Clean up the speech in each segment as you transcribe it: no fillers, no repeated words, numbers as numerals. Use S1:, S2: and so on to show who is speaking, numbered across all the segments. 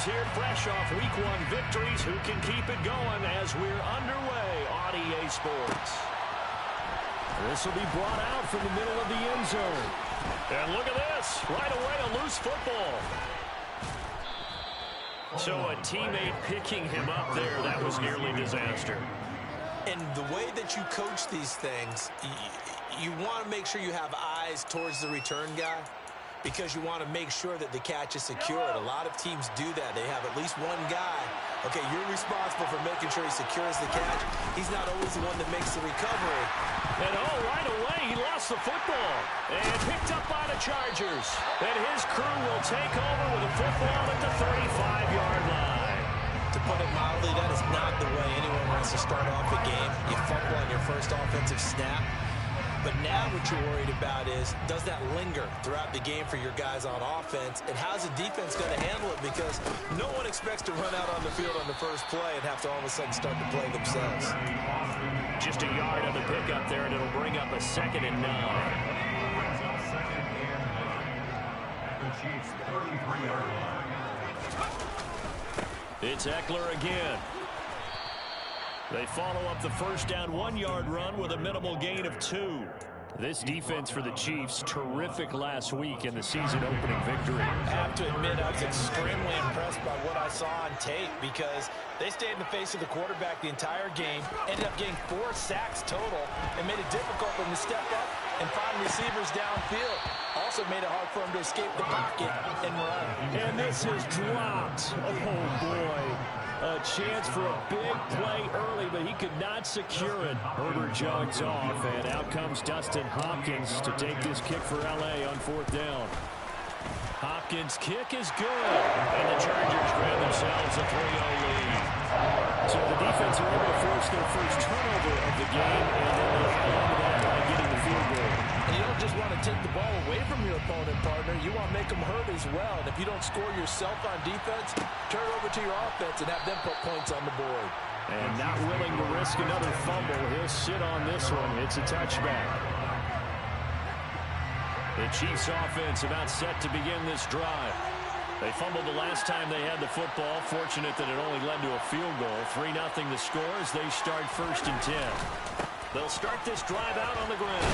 S1: here fresh off Week 1 victories. Who can keep it going as we're underway on EA Sports? This will be brought out from the middle of the end zone. And look at this. Right away, a loose football. So a teammate picking him up there, that was nearly disaster.
S2: And the way that you coach these things, you want to make sure you have eyes towards the return guy, because you want to make sure that the catch is secured. A lot of teams do that. They have at least one guy. Okay, you're responsible for making sure he secures the catch. He's not always the one that makes the recovery.
S1: And right away, he lost the football. And picked up by the Chargers. And his crew will take over with a football at the 35-yard line.
S2: To put it mildly, that is not the way anyone wants to start off a game. You fumble on your first offensive snap. But now what you're worried about is, does that linger throughout the game for your guys on offense? And how's the defense going to handle it? Because no one expects to run out on the field on the first play and have to all of a sudden start to play themselves.
S1: Just a yard on the pickup there, and it'll bring up a 2nd and 9. It's Eckler again. They follow up the first down 1-yard run with a minimal gain of 2. This defense for the Chiefs, terrific last week in the season-opening victory.
S2: I have to admit, I was extremely impressed by what I saw on tape, because they stayed in the face of the quarterback the entire game, ended up getting 4 sacks total, and made it difficult for them to step up and find receivers downfield. Also made it hard for them to escape the pocket and run.
S1: And this is dropped. Oh, boy. A chance for a big play early, but he could not secure it. Herbert jogs off, and out comes Dustin Hopkins to take this kick for L.A. on 4th down. Hopkins' kick is good, and the Chargers grab themselves a 3-0 lead. So the defense are able to force their first turnover of the game, and then they hang on to that by getting the field goal.
S2: And you don't just want to take the ball away from your opponent, partner. You want to make them hurt as well. And if you don't score yourself on defense, turn it over to your offense and have them put points on the board.
S1: And not willing to risk another fumble, he'll sit on this one. It's a touchback. The Chiefs offense about set to begin this drive. They fumbled the last time they had the football. Fortunate that it only led to a field goal. 3-0 the score as they start 1st and 10. They'll start this drive out on the ground.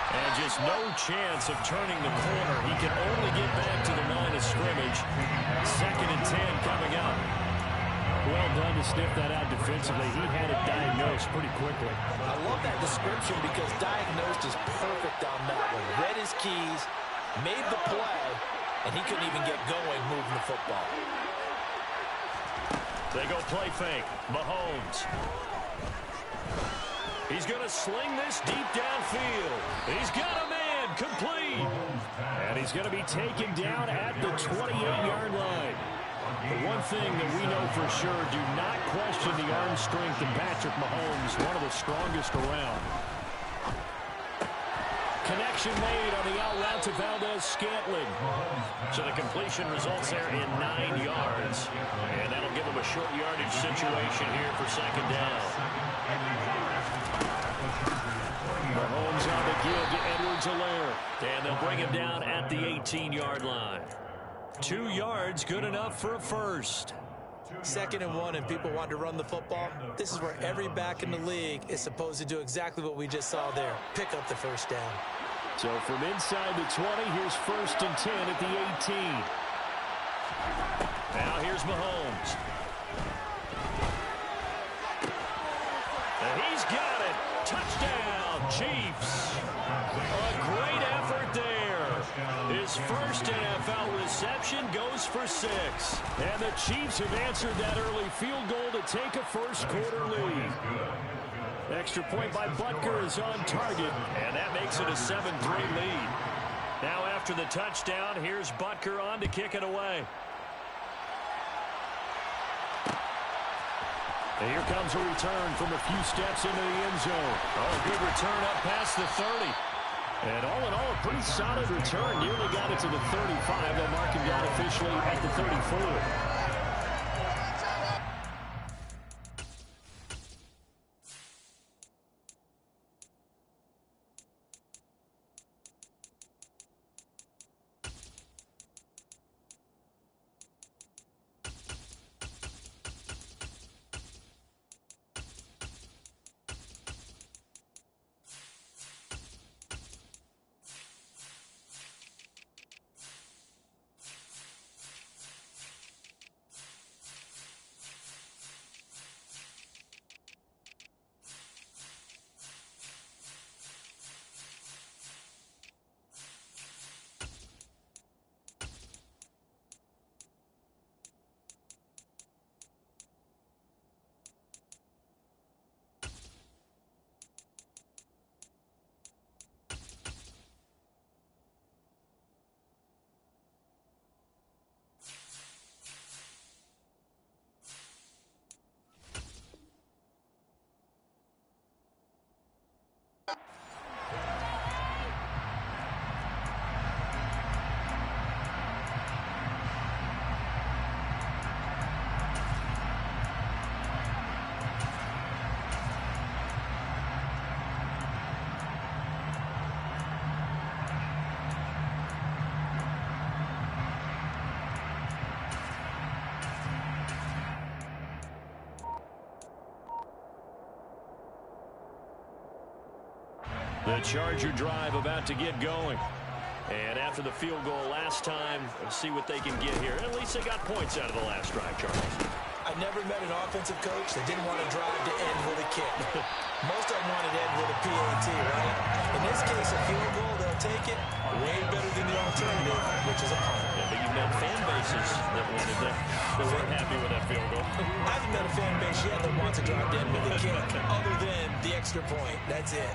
S1: And just no chance of turning the corner. He can only get back to the line of scrimmage. 2nd and 10 coming up. Well done to sniff that out defensively. He had it diagnosed pretty quickly.
S2: I love that description, because diagnosed is perfect on that one. Read his keys, made the play, and he couldn't even get going moving the football.
S1: They go play fake. Mahomes. He's going to sling this deep downfield. He's got a man, complete. And he's going to be taken down at the 28-yard line. The one thing that we know for sure, do not question the arm strength of Patrick Mahomes, one of the strongest around. Connection made on the out route to Valdez-Scantling. So the completion results there in 9 yards. And that'll give him a short yardage situation here for 2nd down. Mahomes on the give to Edwards-Helaire. And they'll bring him down at the 18-yard line. 2 yards, good enough for a first.
S2: 2nd and 1, and people want to run the football. This is where every back in the league is supposed to do exactly what we just saw there. Pick up the first down.
S1: So from inside the 20, here's 1st and 10 at the 18. Now here's Mahomes. And he's got it. Touchdown, Chiefs. A great effort there. His first NFL reception goes for 6. And the Chiefs have answered that early field goal to take a first-quarter lead. Extra point by Butker is on target, and that makes it a 7-3 lead. Now after the touchdown, here's Butker on to kick it away. And here comes a return from a few steps into the end zone. Oh, good return up past the 30. And all in all, a pretty solid return. Nearly got it to the 35. They'll mark him down officially at the 34. The Charger drive about to get going. And after the field goal last time, we'll see what they can get here. At least they got points out of the last drive, Charles.
S2: I never met an offensive coach that didn't want to drive to end with a kick. Most of them wanted to end with a PAT, right? In this case, a field goal, they'll take it way better than the alternative, which is a punt.
S1: Yeah, but you've met fan bases that wanted that weren't happy with that field goal.
S2: I haven't met a fan base yet that wants to drive to end with a kick, other than the extra point. That's it.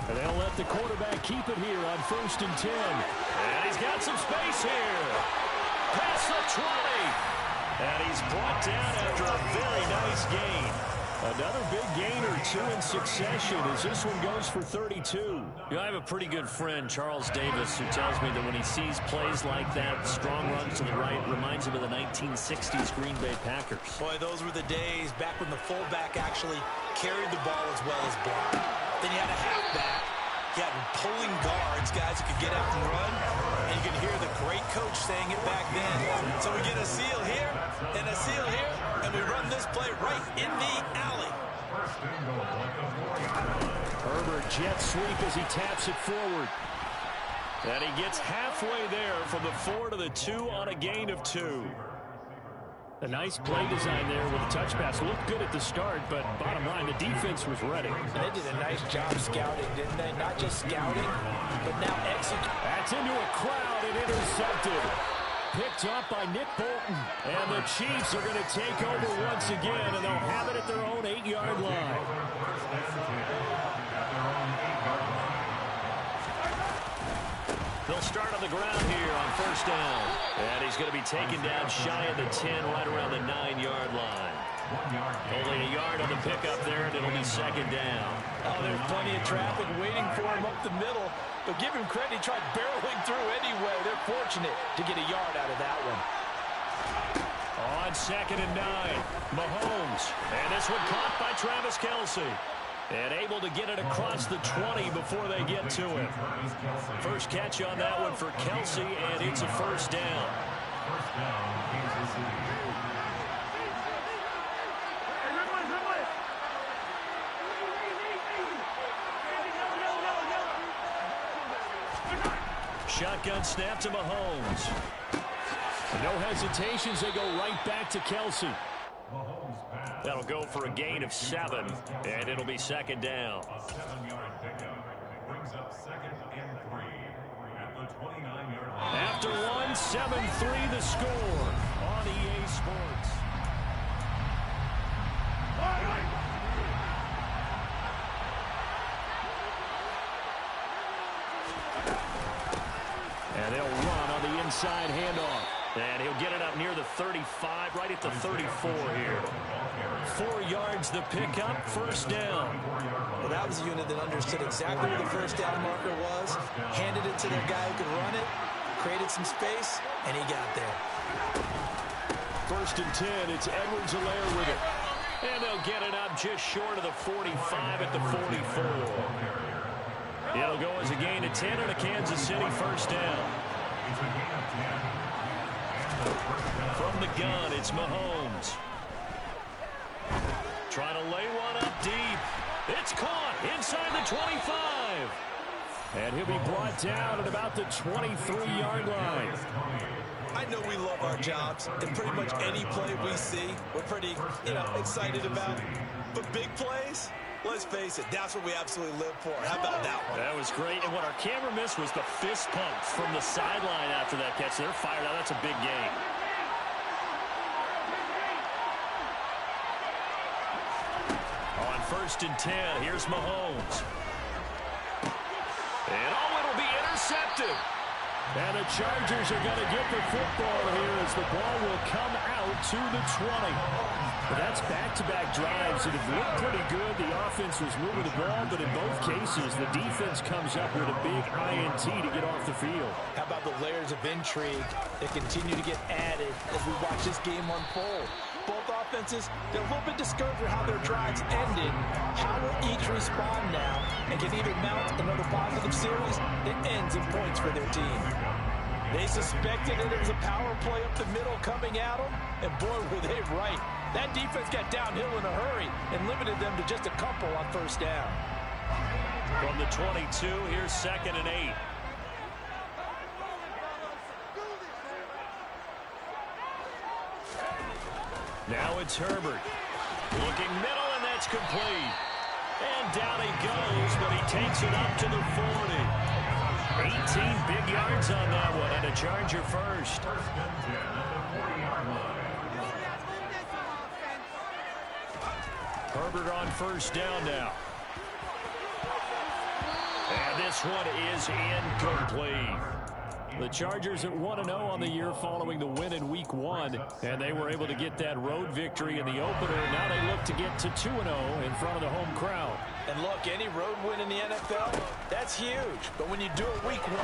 S1: And they'll let the quarterback keep it here on 1st and 10. And he's got some space here. Past the 20. And he's brought down after a very nice gain. Another big gain or two in succession as this one goes for 32. You know, I have a pretty good friend, Charles Davis, who tells me that when he sees plays like that, strong runs to the right, reminds him of the 1960s Green Bay Packers.
S2: Boy, those were the days back when the fullback actually carried the ball as well as blocked. Then you had a halfback. You had pulling guards, guys who could get out and run. And you can hear the great coach saying it back then. So we get a seal here and a seal here, and we run this play right in the alley.
S1: Herbert jet sweep as he taps it forward. And he gets halfway there from the 4 to the 2 on a gain of 2. A nice play design there with a touch pass. Looked good at the start, but bottom line, the defense was ready.
S2: They did a nice job scouting, didn't they? Not just scouting, but now executing.
S1: That's into a crowd and intercepted. Picked up by Nick Bolton. And the Chiefs are going to take over once again, and they'll have it at their own 8-yard line. They'll start on the ground here on 1st down. And he's going to be taken down shy of the 10, right around the 9-yard line. Only a yard on the pickup there, and it'll be 2nd down.
S2: Oh, there's plenty of traffic waiting for him up the middle. But give him credit, he tried barreling through anyway. They're fortunate to get a yard out of that one.
S1: On 2nd and 9, Mahomes. And this one caught by Travis Kelce. And able to get it across the 20 before they get to it. First catch on that one for Kelce, and it's a 1st down. Shotgun snap to Mahomes. No hesitations, they go right back to Kelce. That'll go for a gain of 7, and it'll be 2nd down.
S3: A 7-yard pickup brings up 2nd and 3 at the 29-yard line.
S1: After 1, 7-3 the score on EA Sports. And they'll run on the inside handoff. And he'll get it up near the 35, right at the 34 here. 4 yards the pickup, 1st down.
S2: Well, that was a unit that understood exactly where the 1st down marker was, handed it to their guy who could run it, created some space, and he got there.
S1: 1st and 10, it's Edwards-Helaire with it. And they'll get it up just short of the 45 at the 44. It'll go as a gain of 10 and a Kansas City 1st down. From the gun, it's Mahomes. Trying to lay one up deep. It's caught inside the 25. And he'll be brought down at about the 23-yard line.
S2: I know we love our jobs, and pretty much any play we see, we're pretty, excited about. But big plays, let's face it, that's what we absolutely live for. How about that one?
S1: That was great. And what our camera missed was the fist pump from the sideline after that catch. They're fired out. That's a big game. On 1st and 10, here's Mahomes. And it'll be intercepted. And the Chargers are going to get the football here as the ball will come out to the 20. But that's back-to-back drives that have looked pretty good. The offense was moving the ball, but in both cases, the defense comes up with a big INT to get off the field.
S2: How about the layers of intrigue that continue to get added as we watch this game unfold? Both offenses, they're a little bit discouraged with how their drives ended. How will each respond now and can either mount another positive series that ends in points for their team? They suspected that it was a power play up the middle coming at them, and boy, were they right. That defense got downhill in a hurry and limited them to just a couple on first down.
S1: From the 22, here's 2nd and 8. Now it's Herbert. Looking middle, and that's complete. And down he goes, but he takes it up to the 40. 18 big yards on that one, and a Charger first. Herbert on first down now. And this one is incomplete. The Chargers at 1-0 on the year following the win in Week 1. And they were able to get that road victory in the opener. Now they look to get to 2-0 in front of the home crowd.
S2: And look, any road win in the NFL, that's huge. But when you do it Week 1,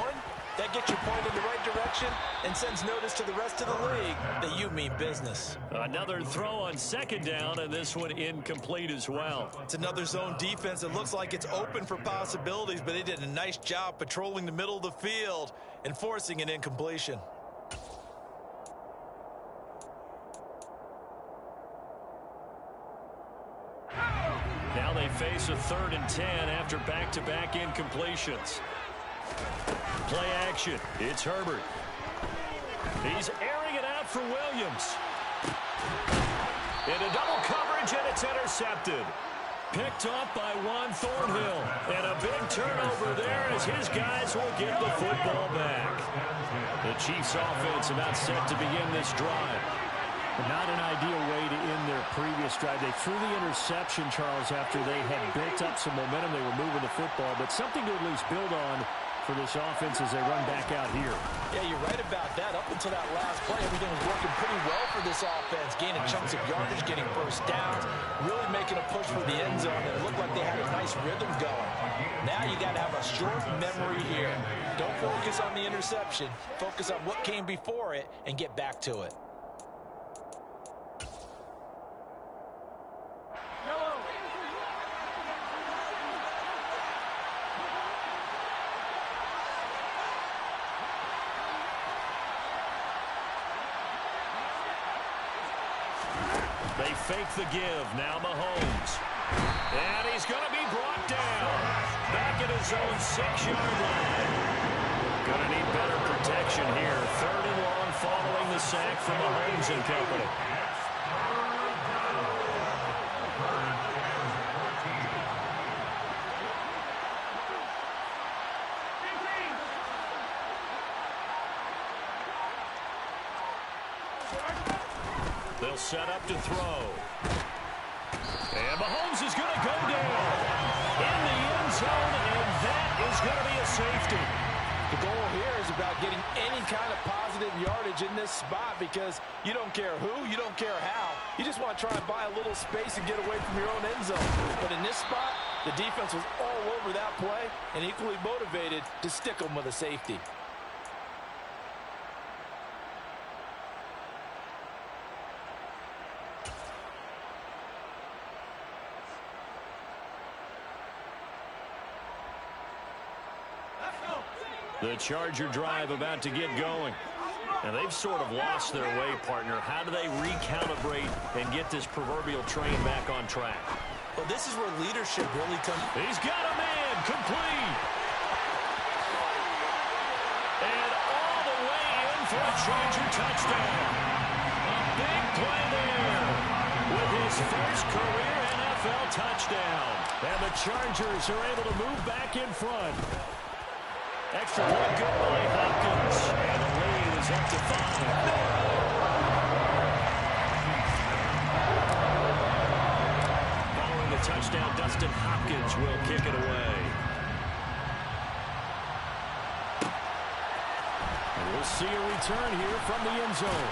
S2: that gets you pointed in the right direction and sends notice to the rest of the league that you mean business.
S1: Another throw on 2nd down, and this one incomplete as well.
S2: It's another zone defense that looks like it's open for possibilities, but they did a nice job patrolling the middle of the field and forcing an incompletion.
S1: Now they face a 3rd and 10 after back-to-back incompletions. Play action. It's Herbert. He's airing it out for Williams. Into double coverage, and it's intercepted. Picked off by Juan Thornhill. And a big turnover there as his guys will get the football back. The Chiefs offense about set to begin this drive. Not an ideal way to end their previous drive. They threw the interception, Charles, after they had built up some momentum. They were moving the football, but something to at least build on for this offense as they run back out here.
S2: Yeah, you're right about that. Up until that last play, everything was working pretty well for this offense. Gaining chunks of yardage, getting first downs, really making a push for the end zone. And it looked like they had a nice rhythm going. Now you got to have a short memory here. Don't focus on the interception. Focus on what came before it and get back to it.
S1: They fake the give. Now Mahomes. And he's going to be brought down. Back at his own 6-yard line. Going to need better protection here. 3rd and long following the sack from Mahomes and company. They'll set up to throw. And Mahomes is going to go down in the end zone, and that is going to be a safety.
S2: The goal here is about getting any kind of positive yardage in this spot because you don't care who, you don't care how. You just want to try and buy a little space and get away from your own end zone. But in this spot, the defense was all over that play and equally motivated to stick them with a safety.
S1: The Charger drive about to get going. And they've sort of lost their way, partner. How do they recalibrate and get this proverbial train back on track?
S2: Well, this is where leadership really comes.
S1: He's got a man, complete. And all the way in for a Charger touchdown. A big play there with his first career NFL touchdown. And the Chargers are able to move back in front. Extra point good by Hopkins. And the lead is up to 5. Following the touchdown, Dustin Hopkins will kick it away. And we'll see a return here from the end zone.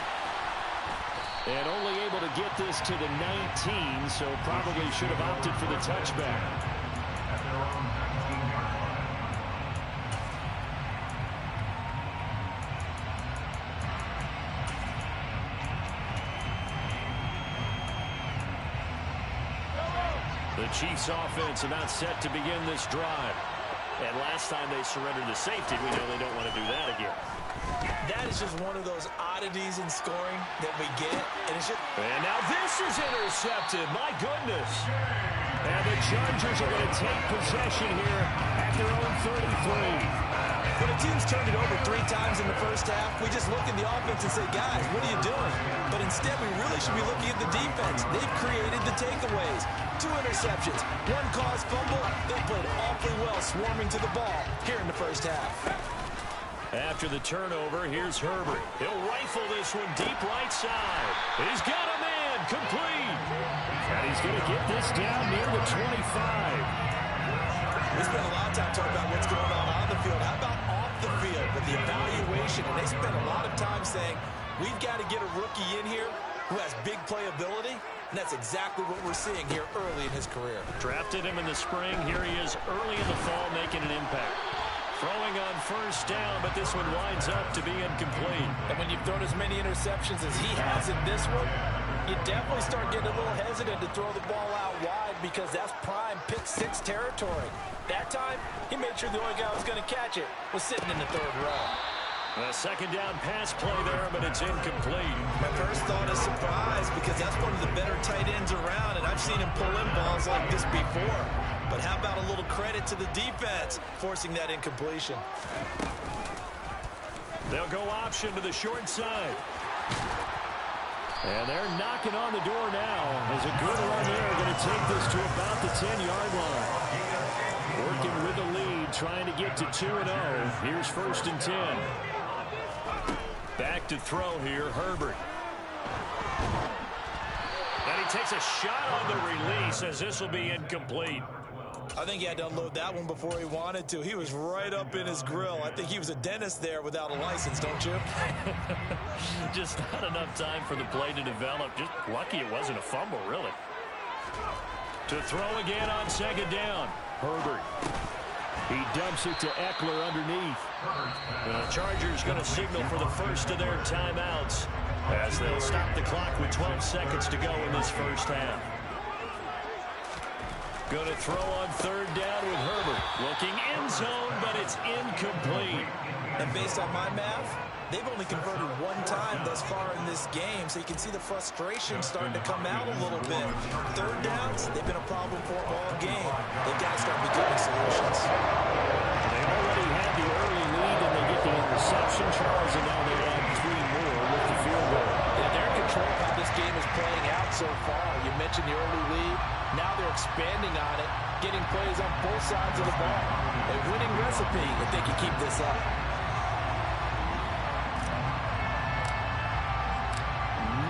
S1: And only able to get this to the 19, so probably should have opted for the touchback. The Chiefs offense about set to begin this drive. And last time they surrendered the safety, we know they don't want to do that again.
S2: That is just one of those oddities in scoring that we get.
S1: And now this is intercepted. My goodness. And the Chargers are going to take possession here at their own 33.
S2: When a team's turned it over 3 times in the first half, we just look at the offense and say, guys, what are you doing? But instead, we really should be looking at the defense. They've created the takeaways. 2 interceptions, 1 caused fumble. They played awfully well swarming to the ball here in the first half.
S1: After the turnover, here's Herbert. He'll rifle this one deep right side. He's got a man, complete. And he's going to get this down near the 25.
S2: We spent a lot of time talking about what's going on the field. How about off the field with the evaluation? And they spent a lot of time saying, we've got to get a rookie in here who has big playability. And that's exactly what we're seeing here early in his career.
S1: Drafted him in the spring. Here he is early in the fall making an impact. Throwing on first down, but this one winds up to be incomplete.
S2: And when you've thrown as many interceptions as he has in this one, you definitely start getting a little hesitant to throw the ball out wide because that's prime pick 6 territory. That time, he made sure the only guy who was going to catch it was sitting in the 3rd row.
S1: A second down pass play there, but it's incomplete.
S2: My first thought is surprise because that's one of the better tight ends around, and I've seen him pull in balls like this before. But how about a little credit to the defense forcing that incompletion?
S1: They'll go option to the short side. And they're knocking on the door now. As a good run there, going to take this to about the 10-yard line. Working with the lead, trying to get to 2-0. Here's 1st and 10. Back to throw here, Herbert. And he takes a shot on the release as this will be incomplete.
S2: I think he had to unload that one before he wanted to. He was right up in his grill. I think he was a dentist there without a license, don't you?
S1: Just not enough time for the play to develop. Just lucky it wasn't a fumble, really. To throw again on 2nd down. Herbert. He dumps it to Eckler underneath. The Chargers going to signal for the first of their timeouts as they'll stop the clock with 12 seconds to go in this first half. Going to throw on 3rd down with Herbert. Looking end zone, but it's incomplete.
S2: And based on my math, they've only converted 1 time thus far in this game, so you can see the frustration starting to come out a little bit. 3rd downs, they've been a problem for them all game. They've got to start becoming solutions.
S1: They already had the early lead, and they get the interception, Charles, and now they add 3 more with the field goal.
S2: Yeah, they're in control of how this game is playing out so far. You mentioned the early lead. Now they're expanding on it, getting plays on both sides of the ball. A winning recipe if they can keep this up.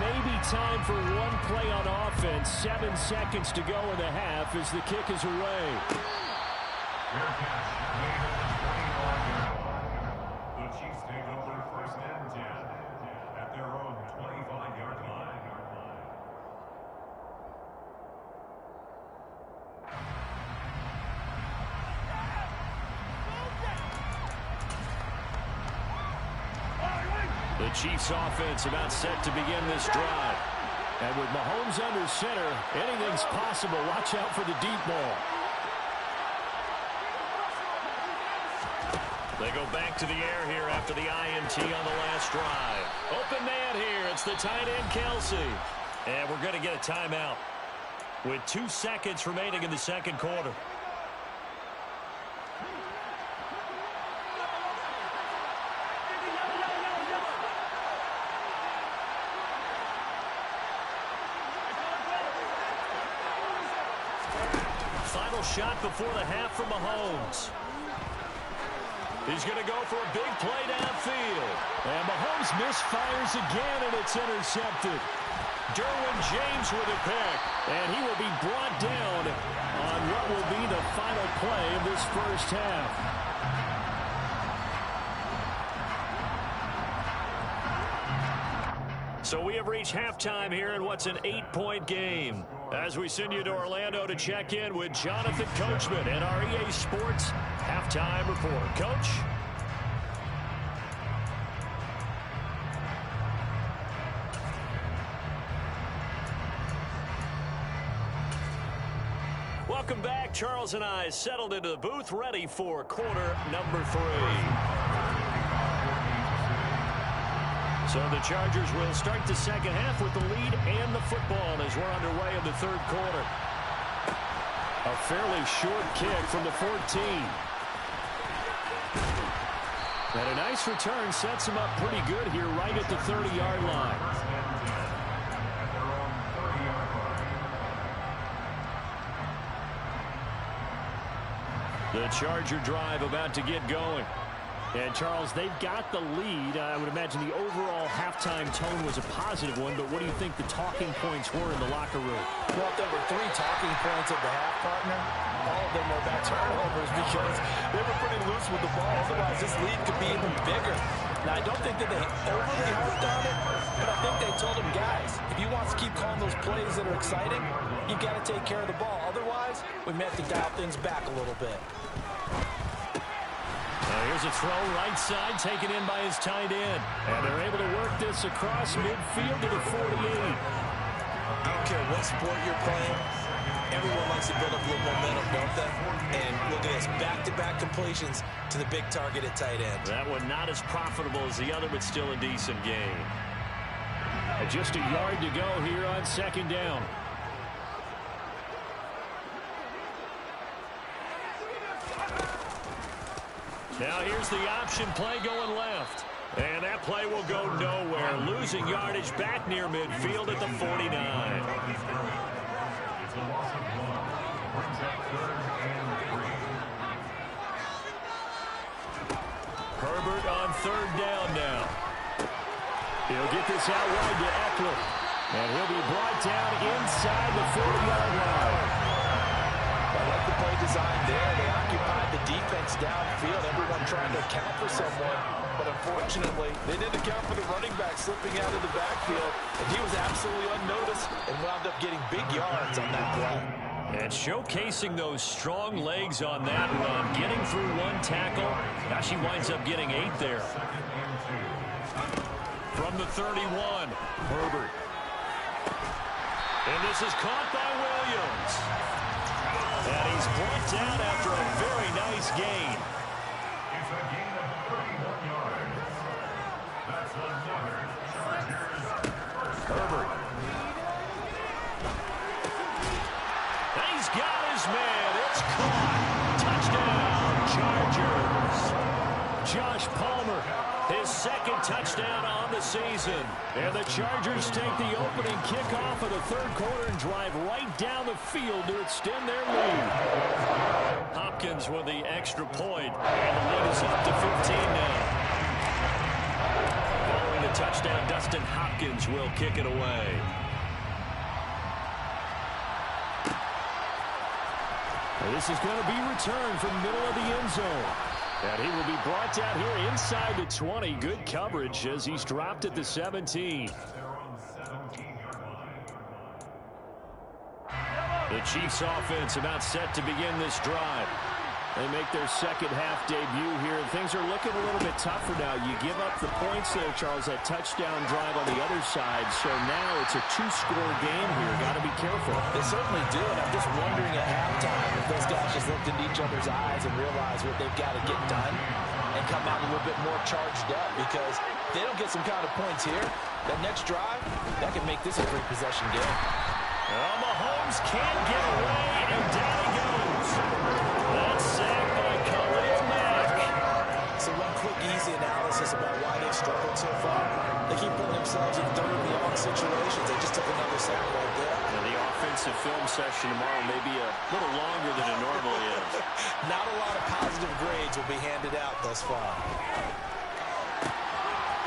S1: Maybe time for 1 play on offense. 7 seconds to go in the half as the kick is away.
S3: The Chiefs take over 1st and 10 at their own 25-yard line.
S1: The Chiefs offense about set to begin this drive. And with Mahomes under center, anything's possible. Watch out for the deep ball. They go back to the air here after the INT on the last drive. Open man here. It's the tight end, Kelsey. And we're going to get a timeout with 2 seconds remaining in the 2nd quarter. Final shot before the half from Mahomes. He's going to go for a big play downfield. And Mahomes misfires again, and it's intercepted. Derwin James with a pick. And he will be brought down on what will be the final play of this first half. So we have reached halftime here in what's an 8-point game. As we send you to Orlando to check in with Jonathan Coachman and our EA Sports halftime report. Coach? Welcome back. Charles and I settled into the booth, ready for quarter number 3. So the Chargers will start the second half with the lead and the football as we're underway in the third quarter. A fairly short kick from the 14. And a nice return sets him up pretty good here right at the 30-yard line. The Charger drive about to get going. And, Charles, they've got the lead. I would imagine the overall halftime tone was a positive one, but what do you think the talking points were in the locker room?
S2: Well, there were 3 talking points at the half, partner. All of them were about turnovers because they were pretty loose with the ball. Otherwise, this lead could be even bigger. Now, I don't think that they overly harped on it, but I think they told them, guys, if you want to keep calling those plays that are exciting, you've got to take care of the ball. Otherwise, we may have to dial things back a little bit.
S1: Here's a throw right side taken in by his tight end. And they're able to work this across midfield to the 48.
S2: I don't care what sport you're playing. Everyone likes to build up a little momentum, don't they? And look at this, back-to-back completions to the big target at tight end.
S1: That one not as profitable as the other, but still a decent gain. Just a yard to go here on second down. Now here's the option play going left. And that play will go nowhere. Losing yardage back near midfield at the 49. Herbert on third down now. He'll get this out wide to Eckler. And he'll be brought down inside the 40-yard line.
S2: I like the play design there. They occupied the defense downfield. Everyone trying to account for someone. But unfortunately, they didn't account for the running back slipping out of the backfield. And he was absolutely unnoticed and wound up getting big yards on that play.
S1: And showcasing those strong legs on that run. Getting through one tackle. Now she winds up getting 8 there. From the 31, Herbert. And this is caught by Williams. And he's brought down after a very nice gain.
S3: It's a gain of 31 yards. That's another Chargers first.
S1: Herbert. And he's got his man. It's caught. Touchdown, Chargers. Josh Palmer, his second touchdown on the season. And the Chargers take the opening kickoff of the third quarter and drive right down the field to extend their lead. Hopkins with the extra point. And the lead is up to 15 now. Following the touchdown, Dustin Hopkins will kick it away. And this is going to be returned from the middle of the end zone. And he will be brought down here inside the 20. Good coverage as he's dropped at the 17. The Chiefs offense about set to begin this drive. They make their second half debut here. Things are looking a little bit tougher now. You give up the points there, Charles, that touchdown drive on the other side. So now it's a 2-score game here. Got to be careful.
S2: They certainly do, and I'm just wondering at halftime if those guys just looked into each other's eyes and realized what they've got to get done and come out a little bit more charged up, because if they don't get some kind of points here, that next drive, that could make this a 3-possession game.
S1: Well, Mahomes can't get away, and down he goes. That's sacked by Khalil Mack.
S2: So one quick, easy analysis about why they've struggled so far. They keep putting themselves in third and long situations. They just took another sack right there.
S1: And the offensive film session tomorrow may be a little longer than it normally is.
S2: Not a lot of positive grades will be handed out thus far.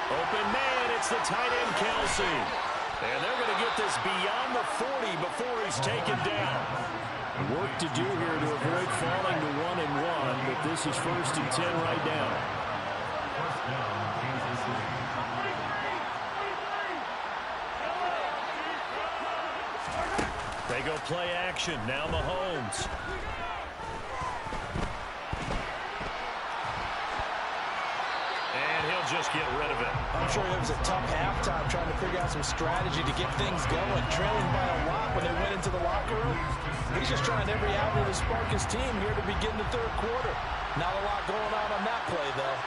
S1: Open man, it's the tight end, Kelsey. And they're going to get this beyond the 40 before he's taken down. Work to do here to avoid falling to 1-1, but this is 1st and 10 right now.
S3: First down, Kansas City.
S1: They go play action. Now Mahomes. And he'll just get rid of it.
S2: I'm sure it was a tough halftime trying to figure out some strategy to get things going. Trailing by a lot when they went into the locker room. He's just trying every avenue to spark his team here to begin the third quarter. Not a lot going on that play, though.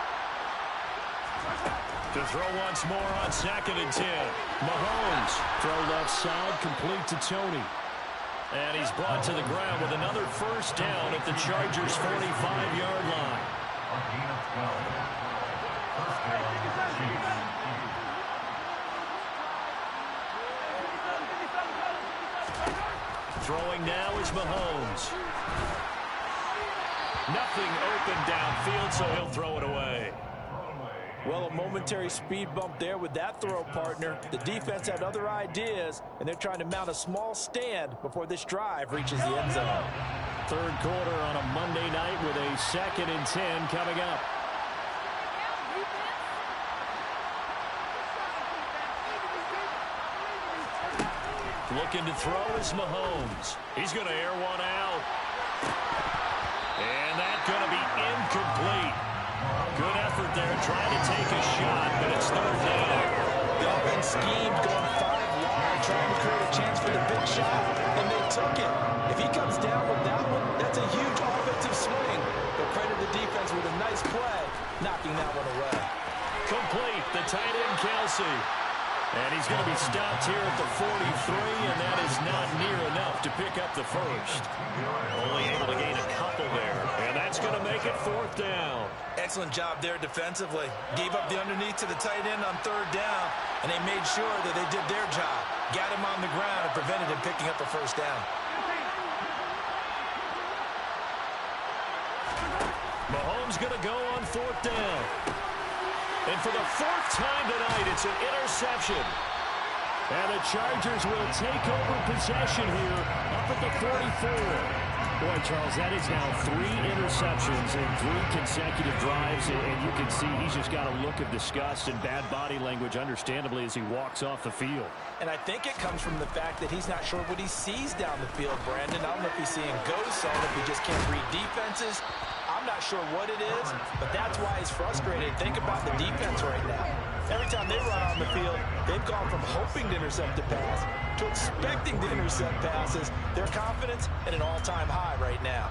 S1: To throw once more on 2nd and 10. Mahomes, throw left side, complete to Tony. And he's brought to the ground with another first down at the Chargers' 45-yard line. Throwing now is Mahomes. Nothing open downfield, so he'll throw it away.
S2: Well, a momentary speed bump there with that throw, partner. The defense had other ideas, and they're trying to mount a small stand before this drive reaches the end zone.
S1: Third quarter on a Monday night with a 2nd and 10 coming up. Looking to throw is Mahomes. He's going to air one out. And that's going to be incomplete. Good effort there trying to take a shot, but it's 3rd down.
S2: The offense schemed going 5 wide, trying to create a chance for the big shot, and they took it. If he comes down with that one, that's a huge offensive swing. But credit the defense with a nice play, knocking that one away.
S1: Complete, the tight end, Kelsey. And he's going to be stopped here at the 43, and that is not near enough to pick up the first. Only able to gain a couple there, and that's going to make it 4th down.
S2: Excellent job there defensively. Gave up the underneath to the tight end on 3rd down, and they made sure that they did their job. Got him on the ground and prevented him picking up a first down.
S1: Mahomes going to go on 4th down. And for the 4th time tonight, it's an interception. And the Chargers will take over possession here up at the 44. Boy, Charles, that is now 3 interceptions in 3 consecutive drives. And you can see he's just got a look of disgust and bad body language, understandably, as he walks off the field.
S2: And I think it comes from the fact that he's not sure what he sees down the field, Brandon. I don't know if he's seeing ghosts, I don't know if he just can't read defenses. I'm not sure what it is, but that's why he's frustrated. Think about the defense right now. Every time they run on the field, they've gone from hoping to intercept a pass to expecting to intercept passes. Their confidence at an all-time high right now.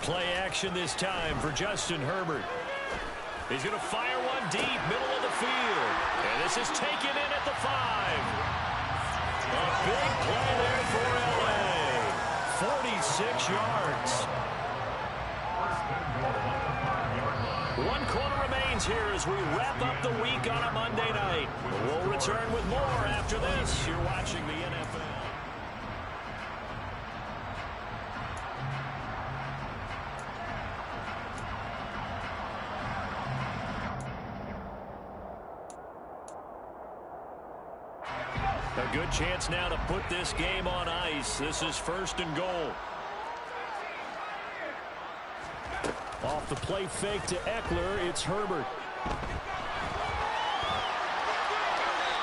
S1: Play action this time for Justin Herbert. He's going to fire one deep, middle of the field. And this is taken in at the 5. A big play there for L.A. 46 yards. 1 quarter remains here as we wrap up the week on a Monday night. We'll return with more after this. You're watching the NFL. A good chance now to put this game on ice. This is 1st and goal. Off the play fake to Eckler, it's Herbert.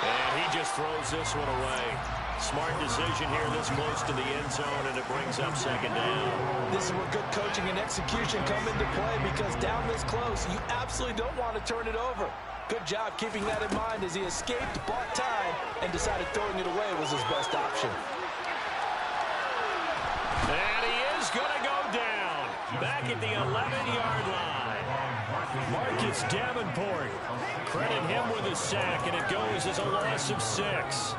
S1: And he just throws this one away. Smart decision here this close to the end zone, and it brings up 2nd down.
S2: This is where good coaching and execution come into play, because down this close, you absolutely don't want to turn it over. Good job keeping that in mind as he escaped, bought time, and decided throwing it away was his best option.
S1: And he is going to go down. Back at the 11-yard line. Marcus Davenport. Credit him with a sack, and it goes as a loss of 6.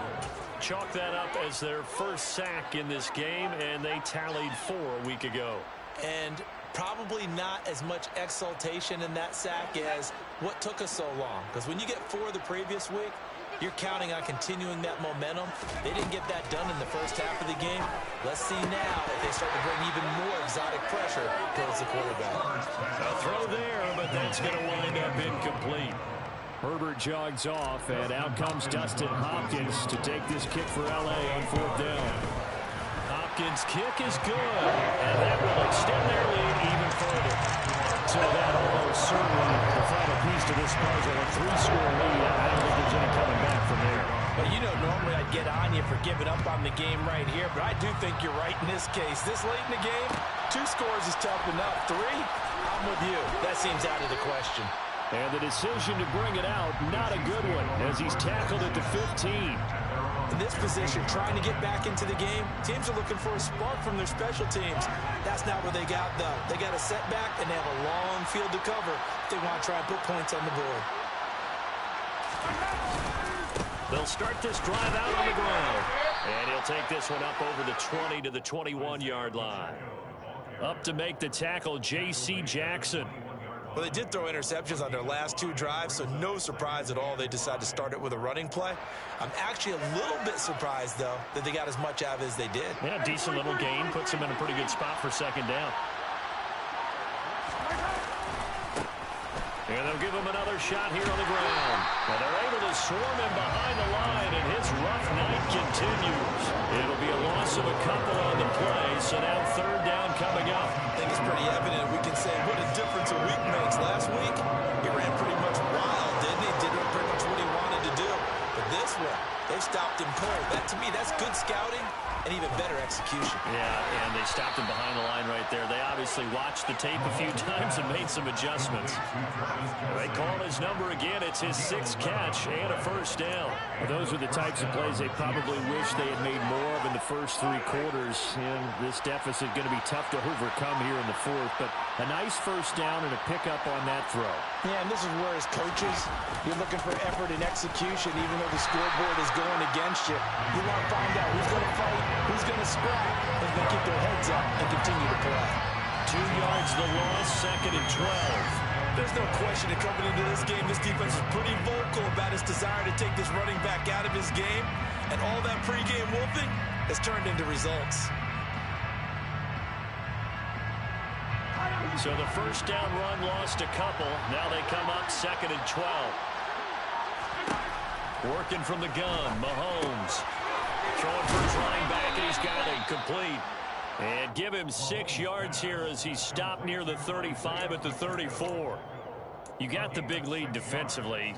S1: Chalk that up as their first sack in this game, and they tallied 4 a week ago.
S2: And probably not as much exultation in that sack as what took us so long. Because when you get 4 the previous week, you're counting on continuing that momentum. They didn't get that done in the first half of the game. Let's see now if they start to bring even more exotic pressure towards the quarterback.
S1: A throw there, but that's going to wind up incomplete. Herbert jogs off, and out comes Dustin Hopkins to take this kick for L.A. on 4th down. Hopkins' kick is good, and that will extend their lead even further. So that almost certainly the final piece to this puzzle, a 3-score lead. I don't think there's any coming back from there.
S2: Well, you know, normally I'd get on you for giving up on the game right here, but I do think you're right in this case. This late in the game, 2 scores is tough enough. 3, I'm with you. That seems out of the question.
S1: And the decision to bring it out, not a good one, as he's tackled at the 15.
S2: In this position, trying to get back into the game, teams are looking for a spark from their special teams. That's not what they got, though. They got a setback, and they have a long field to cover if they want to try and put points on the board.
S1: They'll start this drive out on the ground. And he'll take this one up over the 20 to the 21-yard line. Up to make the tackle, J.C. Jackson.
S2: Well, they did throw interceptions on their last 2 drives, so no surprise at all they decided to start it with a running play. I'm actually a little bit surprised, though, that they got as much out of it as they did.
S1: Yeah, decent little gain. Puts them in a pretty good spot for second down. And they'll give him another shot here on the ground. And they're able to swarm him behind the line, and his rough night continues. It'll be a loss of a couple on the play, so now third down coming up.
S2: I think it's pretty evident. We can say what a difference a week makes. Last week, he ran pretty much wild, didn't he? Did pretty much what he wanted to do. But this one, they stopped him cold. That, to me, that's good scouting and even better execution.
S1: Yeah, and they stopped him behind the line right there. They obviously watched the tape a few times and made some adjustments. They call his number again. It's his 6th catch and a first down. Well, those are the types of plays they probably wish they had made more of in the first 3 quarters. And this deficit going to be tough to overcome here in the 4th. But a nice first down and a pickup on that throw.
S4: Yeah, and this is where as coaches, you're looking for effort and execution, even though the scoreboard is going against you. You want to find out who's going to fight, who's going to scrap, who's going to keep their heads up and continue to play.
S1: 2 yards the loss, 2nd and 12.
S2: There's no question that coming into this game, this defense is pretty vocal about its desire to take this running back out of his game. And all that pregame wolfing has turned into results.
S1: So the first down run lost a couple. Now they come up 2nd and 12. Working from the gun, Mahomes. Throwing for his line back, and he's got it complete. And give him 6 yards here as he's stopped near the 35 at the 34. You got the big lead defensively.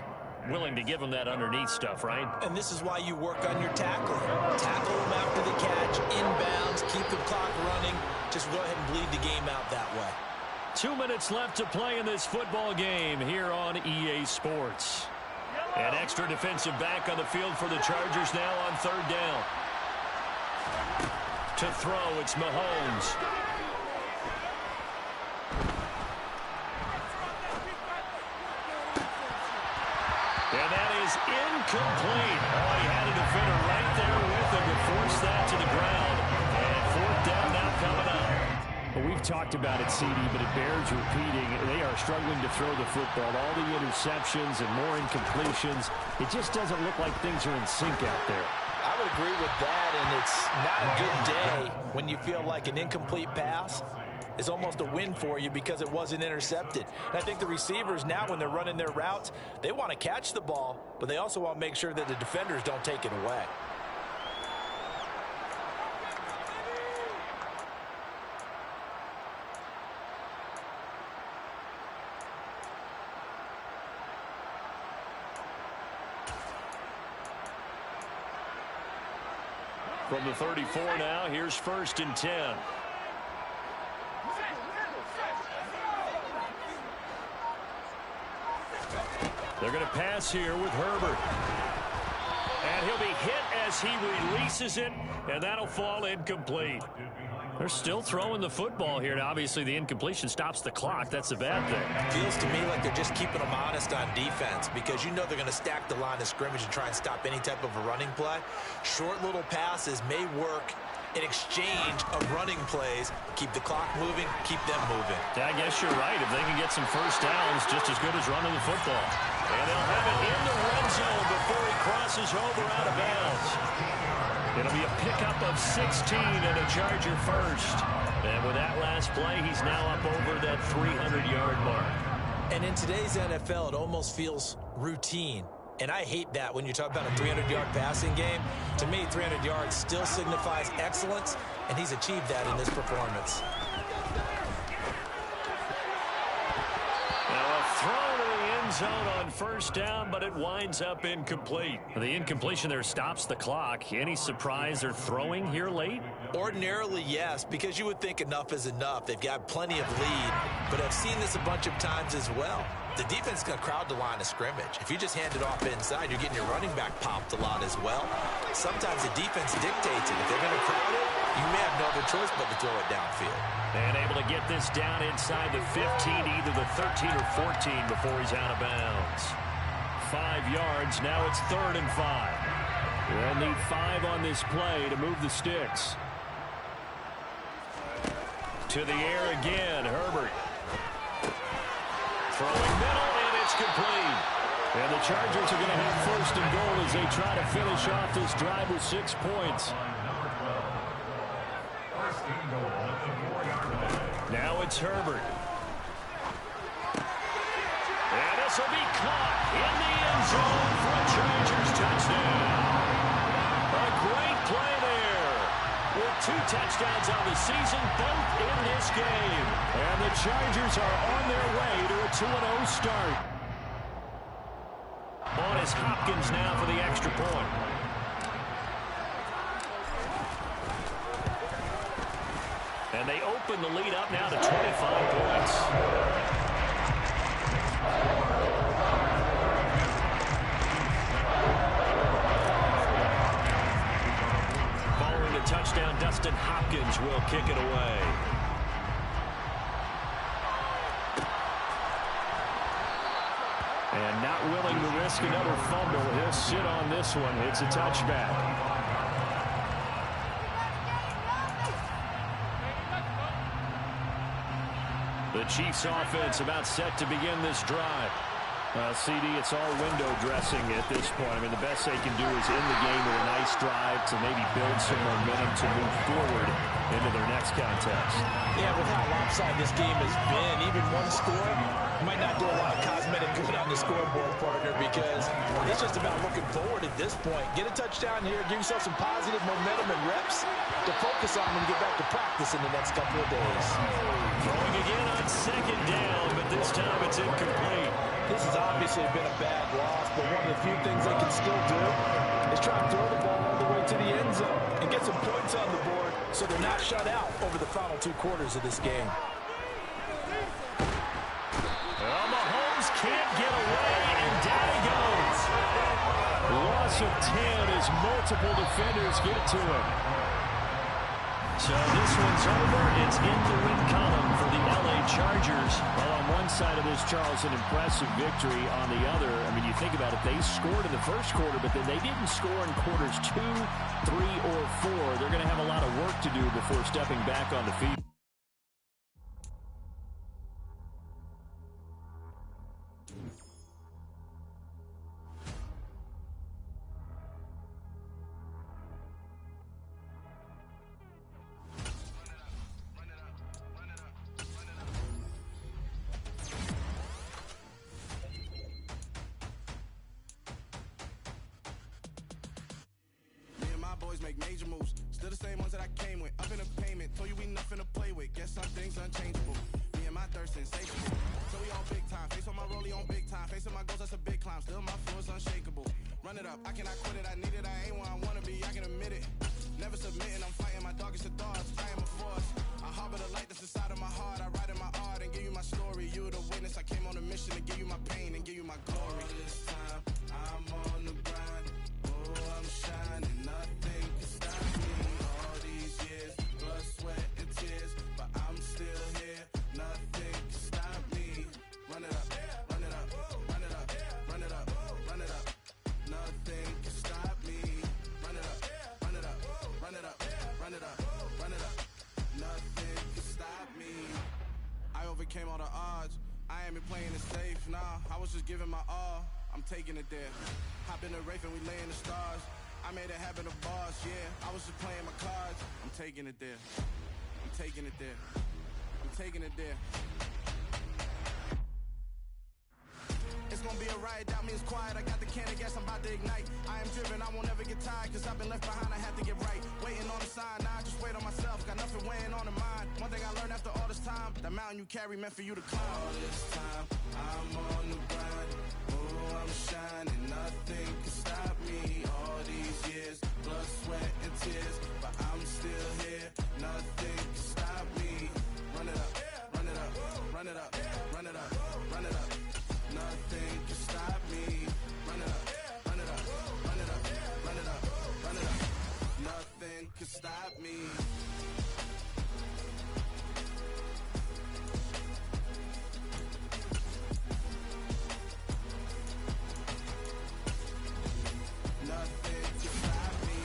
S1: Willing to give him that underneath stuff, right?
S2: And this is why you work on your tackling. Tackle him after the catch, inbounds, keep the clock running. Just go ahead and bleed the game out that way.
S1: 2 minutes left to play in this football game here on EA Sports. An extra defensive back on the field for the Chargers now on 3rd down. To throw, it's Mahomes. And that is incomplete. Oh, he had a defender right there with him to force that to the ground. And 4th down now coming up. Well, we've talked about it, CD, but it bears repeating. They are struggling to throw the football. All the interceptions and more incompletions. It just doesn't look like things are in sync out there.
S2: I would agree with that, and it's not a good day when you feel like an incomplete pass is almost a win for you because it wasn't intercepted. And I think the receivers now, when they're running their routes, they want to catch the ball, but they also want to make sure that the defenders don't take it away.
S1: From the 34 now, here's 1st and 10. They're going to pass here with Herbert. And he'll be hit as he releases it, and that'll fall incomplete. They're still throwing the football here. Now, obviously, the incompletion stops the clock. That's a bad thing.
S2: Feels to me like they're just keeping them honest on defense because you know they're going to stack the line of scrimmage and try and stop any type of a running play. Short little passes may work in exchange of running plays. Keep the clock moving, keep them moving.
S1: I guess you're right. If they can get some first downs, just as good as running the football. And they'll have it in the red zone before he crosses over out of bounds. It'll be a pickup of 16 and a Charger first. And with that last play, he's now up over that 300-yard mark.
S2: And in today's NFL, it almost feels routine. And I hate that when you talk about a 300-yard passing game. To me, 300 yards still signifies excellence, and he's achieved that in this performance.
S1: Now a throw to the end zone on first down, but it winds up incomplete. The incompletion there stops the clock. Any surprise they're throwing here late?
S2: Ordinarily, yes, because you would think enough is enough. They've got plenty of lead, but I've seen this a bunch of times as well. The defense is going to crowd the line of scrimmage. If you just hand it off inside, you're getting your running back popped a lot as well. Sometimes the defense dictates it. If they're going to crowd it, you may have no other choice but to throw it downfield.
S1: And able to get this down inside the 15, either the 13 or 14 before he's out of bounds. 5 yards, now it's 3rd and 5. They'll need 5 on this play to move the sticks. To the air again, Herbert. Throwing middle, and it's complete. And the Chargers are going to have 1st and goal as they try to finish off this drive with 6 points. Now it's Herbert. And this will be caught in the end zone for a Chargers touchdown. A great play there. With 2 touchdowns on the season, both in this game. And the Chargers are on their way to a 2-0 start. On is Hopkins now for the extra point. And they open the lead up now to 25 points. Following the touchdown, Dustin Hopkins will kick it away. And not willing to risk another fumble, he'll sit on this one. It's a touchback. The Chiefs offense about set to begin this drive. CD, it's all window dressing at this point. I mean, the best they can do is in the game with a nice drive to maybe build some momentum to move forward into their next contest.
S4: Yeah, with how lopsided this game has been, even one score might not do a lot of cosmetic good on the scoreboard, partner, because it's just about looking forward at this point. Get a touchdown here, give yourself some positive momentum and reps to focus on and get back to practice in the next couple of days.
S1: Throwing again on 2nd down, but this time it's incomplete.
S4: This has obviously been a bad loss, but one of the few things they can still do is try to throw the ball all the way to the end zone and get some points on the board so they're not shut out over the final 2 quarters of this game.
S1: Mahomes can't get away, and down he goes. Loss of 10 as multiple defenders get to him. So this one's over. It's in the win column for the LA Chargers. Well, on one side of this, Charles, an impressive victory. On the other, I mean, you think about it, they scored in the first quarter, but then they didn't score in quarters 2, 3, or 4. They're going to have a lot of work to do before stepping back on the field.
S5: Make major moves, still the same ones that I came with. Up in the payment, told you we nothing to play with. Guess some things unchangeable. Me and my thirst insatiable. So we all big time. Face on my rollie on big time. Facing my goals, that's a big climb. Still my flow is unshakable. Run it up, I cannot quit it. I need it, I ain't where I wanna be. I can admit it. Never submitting, I'm fighting my darkest of thoughts. I am a force. I harbor the light that's inside of my heart. I write in my art and give you my story. You the witness. I came on a mission to give you my pain and give you my glory. All this time, I'm on the grind. Oh, I'm shining. Nothing can stop me. All these years, blood, sweat, and tears, but I'm still here. Nothing can stop me. Run it up, run it up, run it up, run it up, run it up. Nothing can stop me. Run it up, run it up, run it up, run it up, run it up. Nothing can stop me. I overcame all the odds. I ain't been playing it safe, nah. I was just giving my all. I'm taking it there. Hop in the Wraith and we lay in the stars. I made it happen, a boss, yeah. I was just playing my cards. I'm taking it there. I'm taking it there. I'm taking it there. It's gonna be a riot. Doubt me, it's quiet. I got the can of gas, I'm about to ignite. I am driven, I won't ever get tired, cause I've been left behind, I have to get right. Waiting on the sign, nah, just wait on myself. Got nothing weighing on the mind. One thing I learned after all this time, the mountain you carry meant for you to climb. All this time, I'm on the grind. Oh, I'm shining, nothing can stop me. All these years, blood, sweat, and tears, but I'm still here. Nothing can stop me. Run it up, run it up, run it up, run it up, run it up. Nothing can stop me. Run it up, run it up, run it up, run it up, run it up. Nothing can stop me. Nothing can stop me.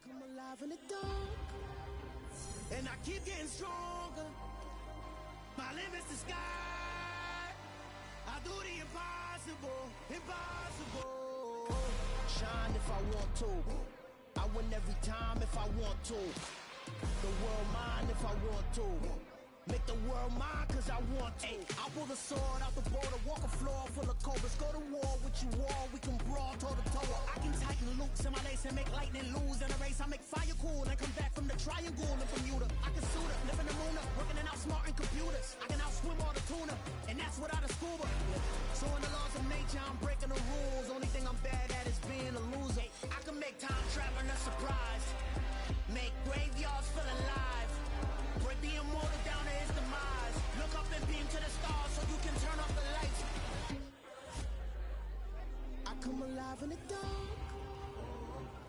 S6: Come alive in the dark, and I keep getting stronger. My limit's the sky. I do the impossible, impossible. Shine if I want to. I win every time if I want to. The world mine if I want to. Make the world mine cause I want to. I pull the sword out the border, walk a floor full of cobras. Go to war with you all, we can brawl toe to toe. I can tighten loops in my lace and make lightning lose in a race. I make fire cool and come back from the triangle in Bermuda. I can suit up, live in the moon up, working and outsmarting computers. I can outswim all the tuna, and that's without a scuba. So in the laws of nature, I'm breaking the rules. Only thing I'm bad at is being a loser. I can make time traveling a surprise, make graveyards feel alive, break the immortal down to his demise. Look up and beam to the stars so you can turn off the lights. I come alive in the dark,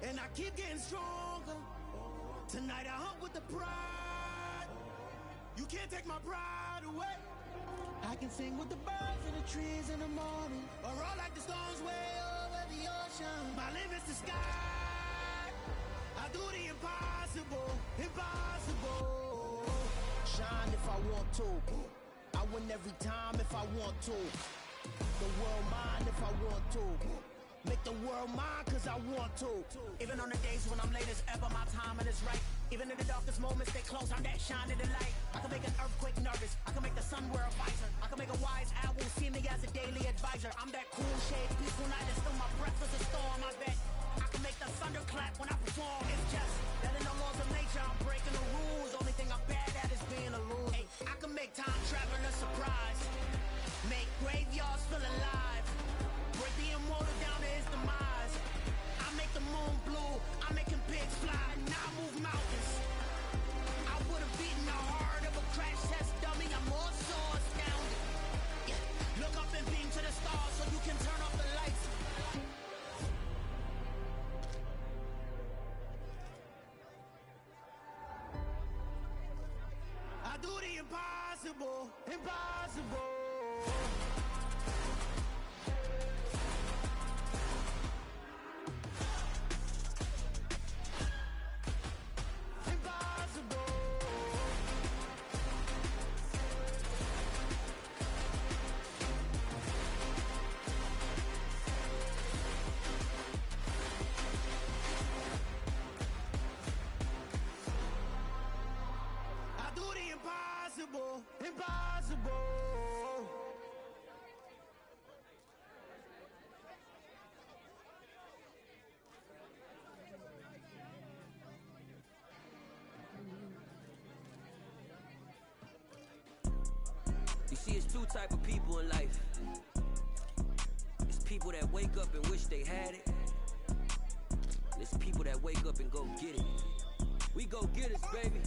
S6: and I keep getting stronger. Tonight I hunt with the pride. You can't take my pride away. I can sing with the birds and the trees in the morning, or roll like the storms way over the ocean. My limit's the sky. I do the impossible, impossible. Shine if I want to. I win every time if I want to. The world mine if I want to. Make the world mine cause I want to. Even on the days when I'm late as ever, my timing is right. Even in the darkest moments, stay close, I'm that shining the light. I can make an earthquake nervous, I can make the sun wear a visor. I can make a wise owl see me as a daily advisor. I'm that cool shade, peaceful night, and still my breath is a storm. I bet I can make the thunder clap when I perform. It's just that in the laws of nature, I'm breaking the rules. Only thing I'm bad at is being a loser. Hey, I can make time traveling a surprise, make graveyards feel alive, break the immortal down to his demise. I make the moon blue, I'm making pigs fly, now I move mountains. I would have beaten the heart of a crash test dummy, I'm more so astounded. Yeah. Look up and beam to the stars so you can turn off the lights. I do the impossible, impossible. Impossible, impossible.
S7: You see, it's two type of people in life. It's people that wake up and wish they had it. And it's people that wake up and go get it. We go get it, baby.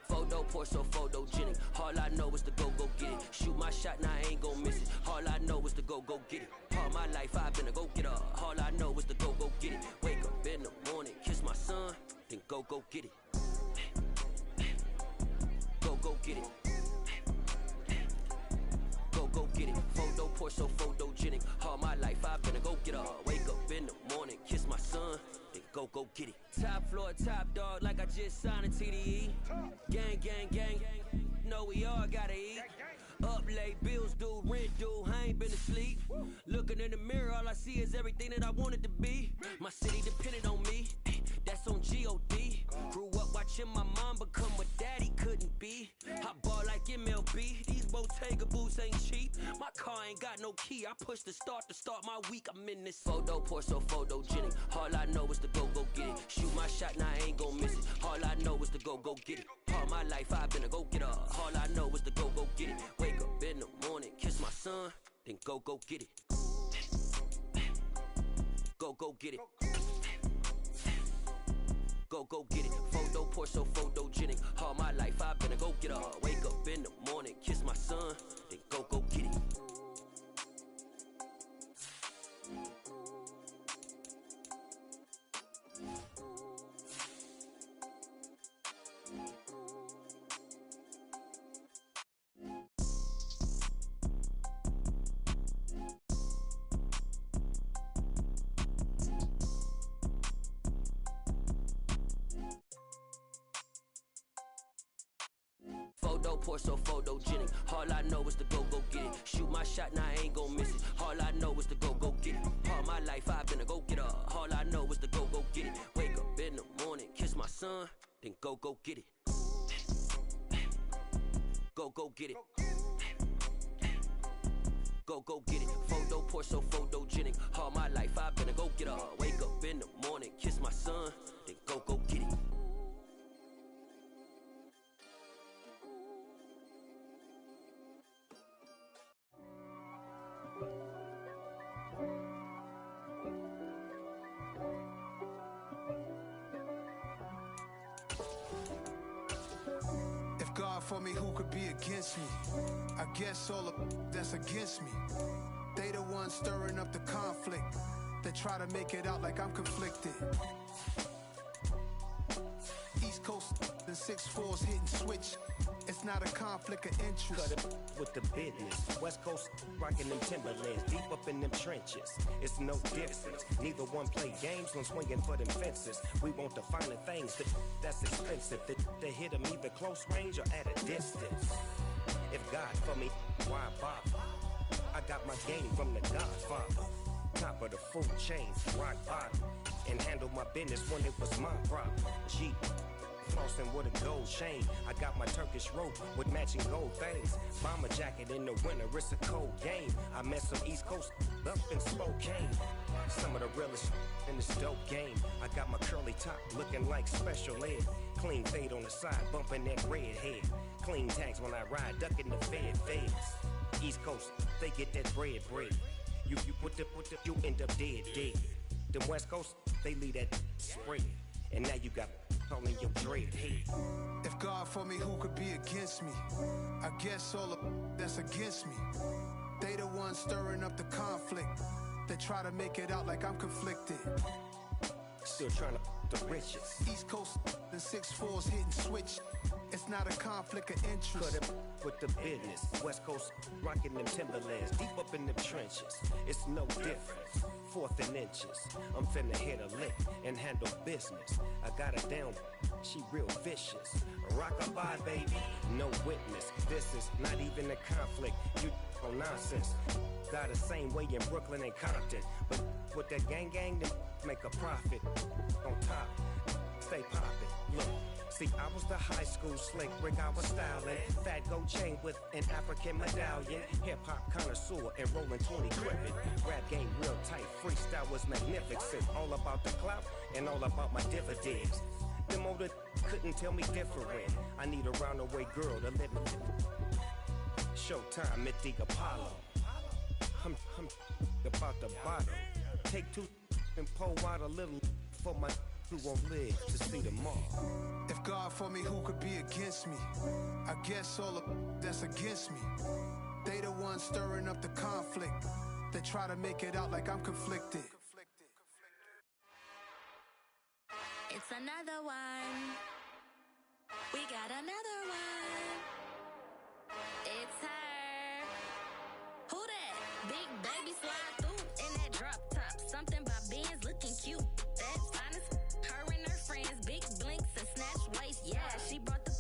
S7: Photo poor, so photogenic. All I know is to go get it. Shoot my shot, now I ain't gon' miss it. All I know is to go get it. All my life I've been a go-getter. All I know is to go get it. Wake up in the morning, kiss my son, then go get it. Go get it. Go get it. Photo poor, so photogenic. All my life I've been a go-getter. Wake up in the morning, kiss my son, then go get it. Top floor, top dog, like I just signed a TDE. Gang, gang, gang. Know we all gotta eat. Up late, bills due, rent due. I ain't been to sleep. Looking in the mirror, all I see is everything that I wanted to be. My city depended on me, that's on G.O.D. Grew up watching my mom become what daddy couldn't be. I ball like MLB, these Bottega boots ain't cheap. My car ain't got no key, I push the start to start my week. I'm in this photo, pour so photogenic. All I know is to go get it. Shoot my shot, now I ain't gon' miss it. All I know is to go get it. All my life I've been a go-getter. All I know is to go get it. Wake up in the morning, kiss my son, then go get it. Go get it. Go get it. Photo, pour so photogenic. All my life I've been a go-getter. Wake up in the morning, kiss my son, then go get it. Photo, pour so photogenic. All I know is to go get it. Shoot my shot, now I ain't gon' miss it. All I know is to go get it. All my life I've been a go-getter. All I know is to go get it. Wake up in the morning, kiss my son, then go get it. Go get it. Go get it. Photo, pour so photogenic. All my life I've been a go-getter. Wake up in the morning, kiss my son, then go get it.
S6: God for me, who could be against me? I guess all of that's against me. They the ones stirring up the conflict. They try to make it out like I'm conflicted. East Coast and 6'4's hitting switch. It's not a conflict of interest.
S8: Cut it with the business. West Coast rocking them Timberlands, deep up in them trenches. It's no difference. Neither one play games when swinging for them fences. We want the finer things that's expensive. That hit them either close range or at a distance. If God for me, why bother? I got my game from the Godfather. Top of the food chain, rock bottom. And handle my business when it was my problem. G. Flossing with a gold chain. I got my Turkish rope with matching gold things. Bomber jacket in the winter, it's a cold game. I met some East Coast up in Spokane. Some of the realest in this dope game. I got my curly top looking like special ed. Clean fade on the side, bumping that red head. Clean tags when I ride, ducking the feds. East Coast, they get that bread. You you end up dead. Them West Coast, they leave that spread. And now you got calling your dread head.
S6: If God for me, who could be against me? I guess all of that's against me. They the ones stirring up the conflict. They try to make it out like I'm conflicted.
S8: Still trying to the riches.
S6: East Coast and 6'4's hitting switch. It's not a conflict of interest.
S8: Cut it with the business. West Coast rocking them Timberlands, deep up in them trenches. It's no difference. 4th and inches. I'm finna hit a lick and handle business. I got her down, she real vicious. Rock-a-bye, baby, no witness. This is not even a conflict. You on nonsense. Got the same way in Brooklyn and Compton. But with that gang, then make a profit. On top, stay poppin'. Look. See, I was the high school slick Rick, I was styling. Fat gold chain with an African medallion. Hip-hop connoisseur and rolling 20 crippin'. Rap game real tight, freestyle was magnificent. All about the clout and all about my dividends. Them older couldn't tell me different. I need a roundaway girl to let me. Showtime at the Apollo. I'm about the bottom. Take 2 and pour out a little for my who won't live to see tomorrow.
S6: If God for me, who could be against me? I guess all of that's against me. They the ones stirring up the conflict. They try to make it out like I'm conflicted.
S9: It's another one. We got another one. It's her. Who that? Big baby slide through in that drop top. Something by Benz looking cute. That's fine as her and her friends. Big blinks and snatch waist. Yeah, she brought the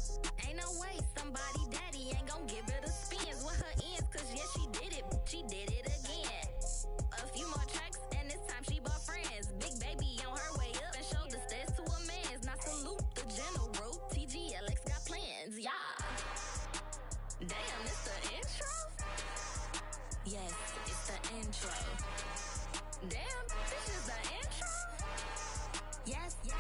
S9: ain't no way. Somebody daddy ain't gon' give it a spins with her ends. Cause yeah, she did it again. Damn, it's the intro? Yes, it's the intro. Damn, this is the intro? Yes, it's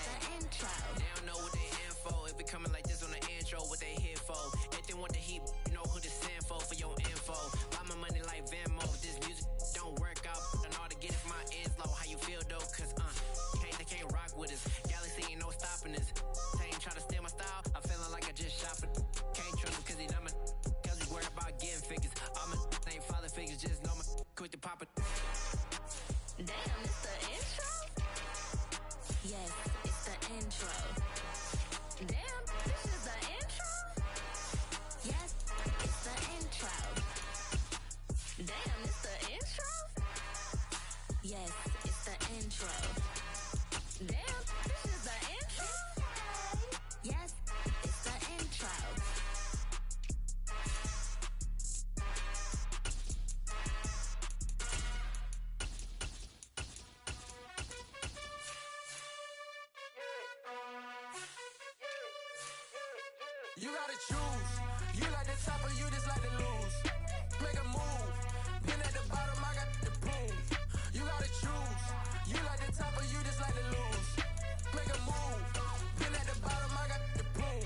S9: the intro.
S10: They don't know what they in for. If it coming like this on the intro, what they here for? If they want the heat, you know who to send for your info. Buy my money like Venmo. If this music don't work out, and all to get it from my ends low. How you feel though? Cause they can't rock with us. Galaxy ain't no stopping us. They ain't trying to steal my style. I'm feeling like I just shot for. Can't trust him cause he not my. Cause he worried about getting figures. All my ain't father figures. Just know my quick to pop it.
S9: Damn, it's the intro? Yes, it's the intro. Damn, this is the intro? Yes, it's the intro. Damn, it's the intro? Yes, it's the intro. Damn, this is the intro? Yes, it's the intro.
S5: You gotta choose. You like the top or you just like to lose. Make a move. Been at the bottom, I got the boom. You gotta choose. You like the top or you just like to lose. Make a move. Been at the bottom, I got the boom.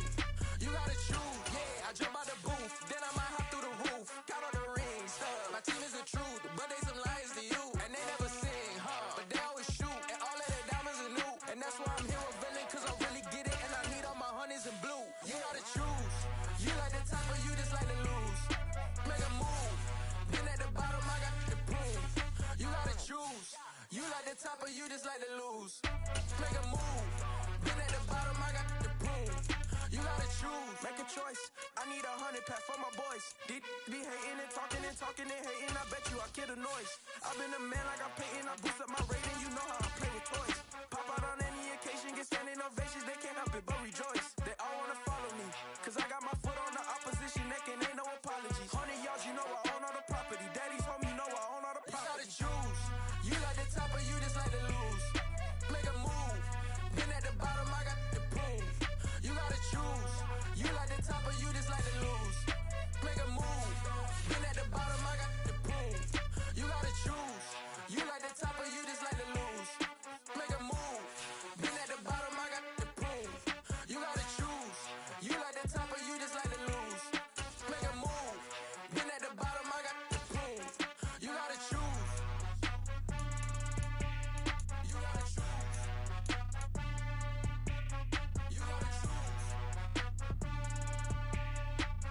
S5: You gotta choose. Yeah, I jump out the booth. Then I might hop through the roof. Count on the rings. My team is the truth, but they some liars to you. And they never sing, but they always shoot. And all of their diamonds are new. And that's why I'm here with Villain, cause I really get it. And I need all my honeys in blue. You gotta choose. You like the top or you just like to lose. Make a move. Been at the bottom, I got the boom. You gotta choose. You like the top or you just like to lose. Make a move. Been at the bottom, I got the boom. You gotta choose. Make a choice. I need 100 pack for my boys. These be hating and talking and talking and hating. I bet you I kill the noise. I've been a man like I'm painting. I boost up my rating. You know how I play with toys. Pop out on any occasion, get standing ovations. They can't help it but rejoice. They all wanna follow me, cause I got my foot on the opposition neck and ain't no apologies. 100 yards, you know I own all the property. Daddy's home, you know I own all the property. You gotta choose. You like the top or you just like to lose. Make a move. Been at the bottom, I got the boom. You gotta choose. You like the top or you just like to lose. Make a move. Been at the bottom, I got the boom. You gotta choose. You like the top or you just like to lose. Make a move. Been at the bottom, I got the boom. You gotta choose. You like the top or you just like to lose. Make a move. Been at the bottom, I got the boom. You gotta choose. You gotta choose. You gotta choose.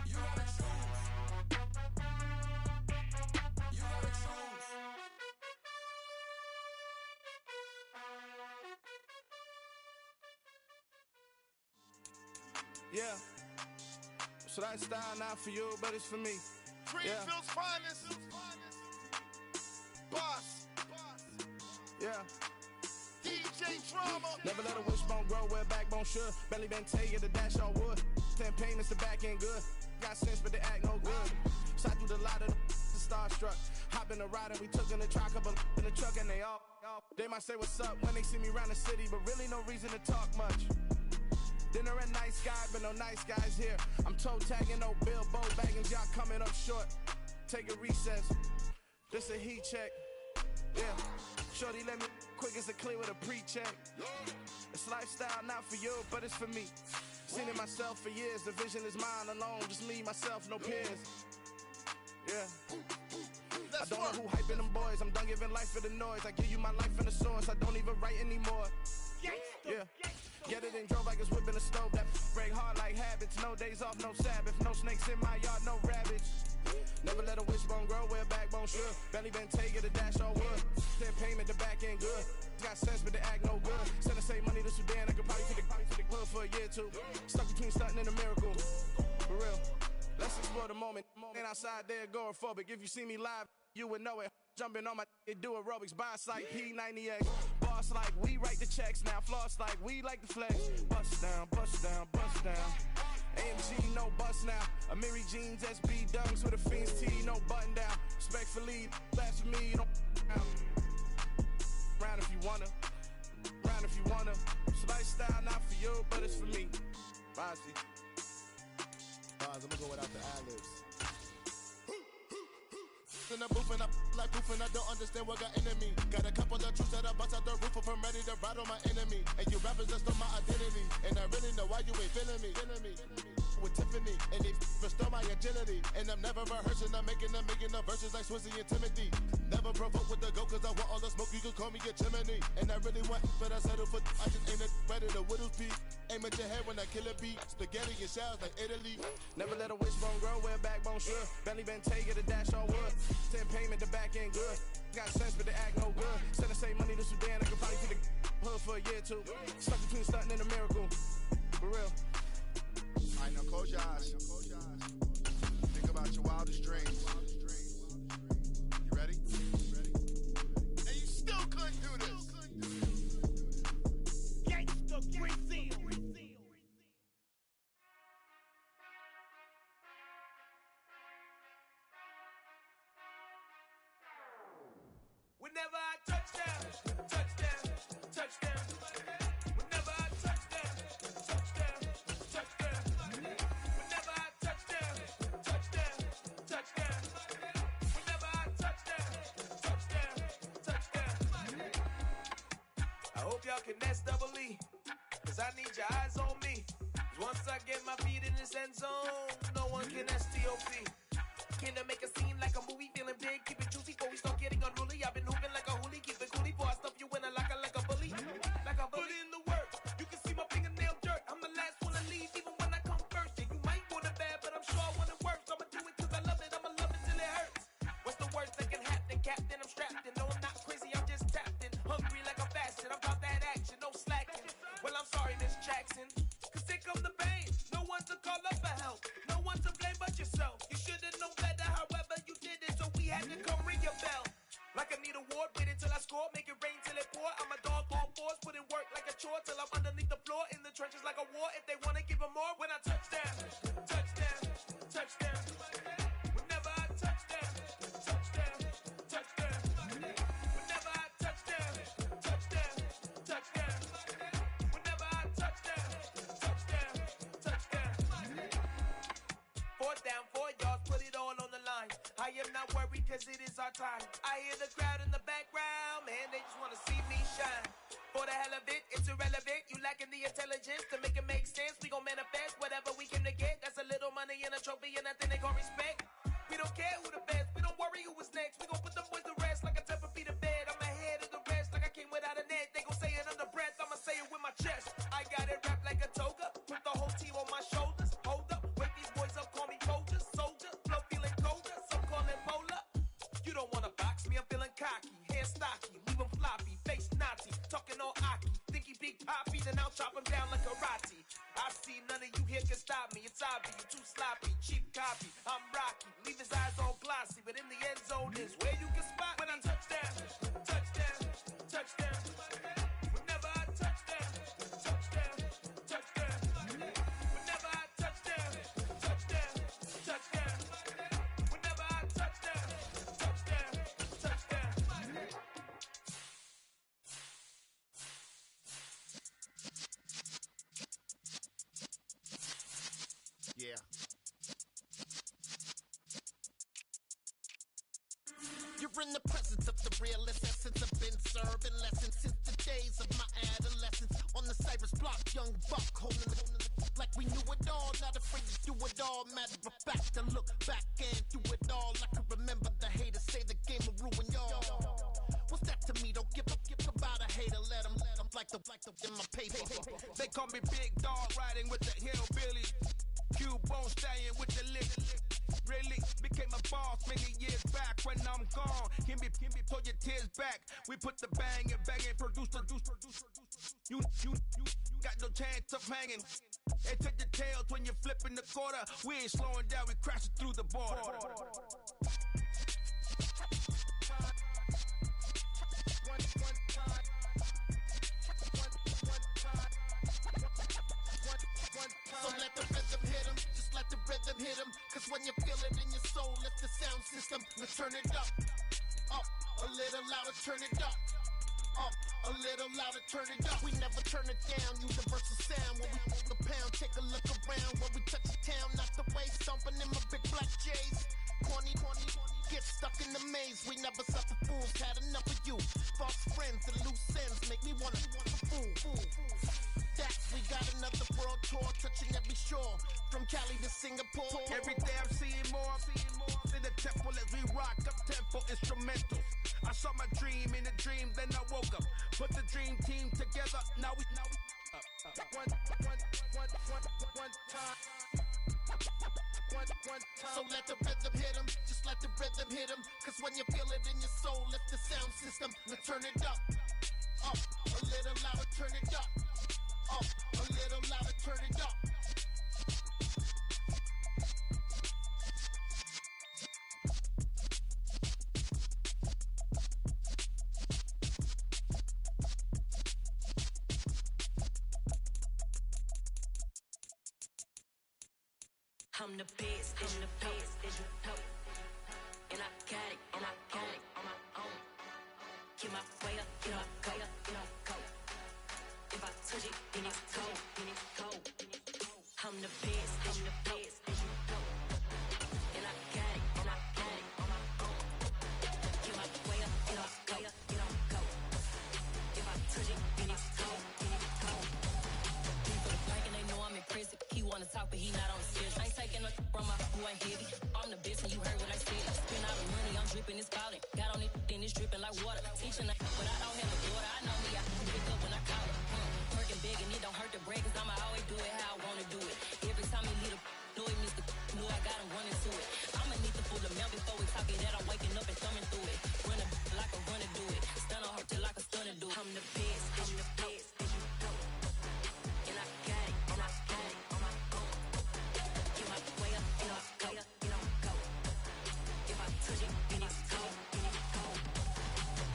S5: You gotta choose. You gotta choose. Yeah. So that style not for you, but it's for me.
S11: Greenfield's finest. Boss.
S5: Yeah.
S11: DJ Drama.
S5: Never let a wishbone grow where a backbone should. Belly been taking the dash on wood. 10 payments, the back end good. Got sense, but they act no good. Shot through the lot of the starstruck. Hop in the ride and we took in the truck, couple in the truck and they all. They might say what's up when they see me around the city, but really no reason to talk much. Dinner and nice guy, but no nice guys here. I'm toe tagging, no Bilbo bagging, y'all coming up short. Take a recess. This a heat check. Yeah. Shorty let me quick as a clear with a pre-check. It's lifestyle not for you, but it's for me. Seen it myself for years. The vision is mine alone. Just me, myself, no peers. Yeah. I don't know who hyping them boys. I'm done giving life for the noise. I give you my life in the source. I don't even write anymore. Yeah. Get it and drove like it's whipping a stove. That break hard like habits. No days off, no Sabbath. No snakes in my yard, no rabbits. Never let a wishbone grow where a backbone should. Belly been taking the dash on wood. 10 payment, the back end good. Got sense, but they act no good. Send the same money to Sudan. I could probably take the hood for a year or two. Stuck between stunting and a miracle. For real. Let's explore the moment. Ain't outside there agoraphobic. If you see me live, you would know it. Jumping on my do aerobics, boss like P90X. Boss like we write the checks now. Floss like we like the flex. Bust down, bust down, bust down. AMG, no bust now. Amiri jeans, SB dunks with a Fiends tee, no button down. Respectfully, that's for me, you don't round if you wanna. Round if you wanna. It's lifestyle not for you, but it's for me. Bossy. bars. I'm gonna go without the ad-libs. In the booth and I like proof and I don't understand what got into me. Got a couple of troops that I bust out the roof if I'm ready to ride on my enemy. And you rappers just stole my identity. And I really know why you ain't feeling me. With Tiffany, and they restore my agility. And I'm never rehearsing, I'm making the verses like Swizzy and Timothy. Never provoke with the go, cause I want all the smoke, you can call me a chimney. And I really want, but I settle for, I just ain't ready to whittles beat. Aim at your head when I kill a beat. Spaghetti and shells like Italy.
S4: Never let a wishbone grow where a backbone should. Belly been take it a dash on wood. 10 payment, the back end good. Got sense, but they act no good. Send the same money to Sudan, I could probably see the hood for a year or two. Stuck between stunting and a miracle. For real.
S5: I know, close your eyes. Think about your wildest dreams. You ready?
S11: And you still couldn't do this.
S6: Gangsta Brazil.
S12: Whenever I touchdown, touchdown, touchdown. Whenever I touchdown, touchdown, touchdown. Whenever I touchdown, touchdown, touchdown. Whenever I touchdown, touchdown, touchdown. I hope y'all can nest double E, cause I need your eyes on me. 'Cause once I get my feet in this end zone, no one can STOP. Can I make a scene like a movie, feeling big, keep it juicy before we start getting unruly. I've been hooping like a hoolie, keep it coolie before I stuff you in a locker like a bully. Like a bully. Put in the work, you can see my fingernail dirt. I'm the last one to leave, even when I come first. And you might want it bad, but I'm sure I want it worse. I'ma do it 'cause I love it, I'ma love it till it hurts. What's the worst that can happen, Captain? I'm strapped in, no I'm not crazy, I'm just tapped in. Hungry like I'm fasting, I'm about that action, no slacking. Well I'm sorry, Miss Jackson, 'cause here come the pain. No one to call up for help, no one to blame but yourself. You should've known better, however you did it, so we had to come ring your bell. Like I need a ward, wait until I score, make it rain till it pour. I'm a dog on force, put in work like a chore till I'm underneath the floor, in the trenches like a war. If they wanna give them more, when I touchdown, touchdown, touchdown. Whenever I touchdown, touchdown, touchdown. Whenever I touchdown, touchdown, touchdown. Whenever I touchdown, touchdown, touchdown. 4th down, 4 yards, put it all on the line. I am not worried 'cause it is our time. I hear the crowd in the background, man, they just wanna see me shine. For the hell of it, it's irrelevant. You lacking the intelligence to make it make sense. We gon' manifest whatever we came to get. That's a little money and a trophy and nothing they gon' respect. We don't care who the best, we don't worry who was next. We gon' put them boys to rest like a 10 feet of bed. I'm ahead of the rest like I came without a net. They gon' say it under breath, I'ma say it with my chest. I got it wrapped like a toga, put the whole team on my shoulders. Hold up, wake these boys up, call me soldier, soldier. Flow feeling colder, some call it polar. You don't wanna box me, I'm feeling cocky. Hair stocky, leave him floppy, face naughty. Talking all aki, think he big poppy, then I'll chop him down like karate. I see none of you here can stop me. It's obvious, you too sloppy, cheap copy. I'm Rocky, leave his eyes all glossy, but in the end zone is where you can spot when I touchdown, touchdown, touchdown. Whenever I touchdown, touchdown, touchdown. Whenever I touchdown, touchdown, touchdown. Whenever I touchdown, touchdown, touchdown.
S5: Yeah.
S13: You're in the presence of the realest essence. I've been serving lessons since the days of my adolescence. On the Cyrus block, young buck holding the like we knew it all. Not afraid to do it all. Matter of fact, to look back and do it all. I can remember the haters say the game will ruin y'all. What's that to me? Don't give about a hater. Let them like the in my paper.
S4: They call me Big Dog, riding with the hillbillies. Cubone staying with the lick. Really became a boss many years back. When I'm gone, give me pull your tears back. We put the bang and produce. You got no chance of hanging. They take the tails when you're flipping the quarter. We ain't slowing down, we crashing through the border.
S13: So let the rhythm hit 'em, just let the rhythm hit 'em. 'Cause when you feel it in your soul, lift the sound system. Let's turn it up, a little louder, turn it up. Up, a little louder, turn it up. We never turn it down. Universal sound when we on the pound. Take a look around when we touch the town. Not the way, stomping in my big black J's. Corny, get stuck in the maze. We never suffer fools. Had enough of you. False friends and loose ends make me wanna fool. That we got another world tour, touching every shore, from Cali to Singapore.
S14: Every day I'm seeing more in the temple as we rock up tempo instrumentals. I saw my dream in a dream, then I woke up. Put the dream team together. Now we one time.
S13: So let the rhythm hit him, just let the rhythm hit him. Cause when you feel it in your soul, lift the sound system and turn it up. Up, a little louder, turn it up. Up, a little louder, turn it up.
S7: I'm the best, and you know. And I got it, on my own. Get my way up, get my go. If I touch it, then it's cold. I'm the best, and you know. And I got it, on my own. Get my way up, get my go. If I touch it, then it's cold. People thinking they know I'm in prison. He wanna talk, but he not on the schedule. I ain't taking no from my who ain't heavy. I'm the best, and you heard what I said. Spend all the money, I'm dripping, it's falling. Got on it, then it's dripping like water. Teaching that, but I don't have a daughter. I know me, I can pick up when I call her. Working big, and it don't hurt to break, cause I'ma always do it how I wanna do it. Every time he leave the know it, Mr. Know I got him running to it. I'ma need to pull the mail before we talk it that I'm waking up and thumbing through it. Run a like a runner do it. Stun on her till like a stunner do it. I'm the best, and you know. And I got it, on my own. Get my way up, get my go. If I touch it, then it's cold.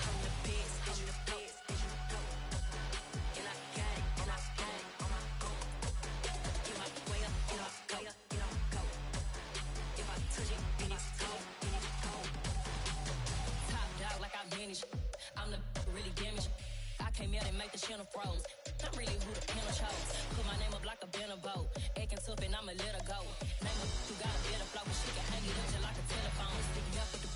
S7: I'm the best, and you know. And I got it, on my own. Get my way up, get my go. If I touch it, then it's cold. Top dog like I manage. I'm the really damaged. I came out and make the channel froze. I'm really who the panel chose. Put my name up like a banner boat. Acting tough and I'ma let her go. Name her who got a better flow, but she can hang it up just like a telephone. Stick me up with the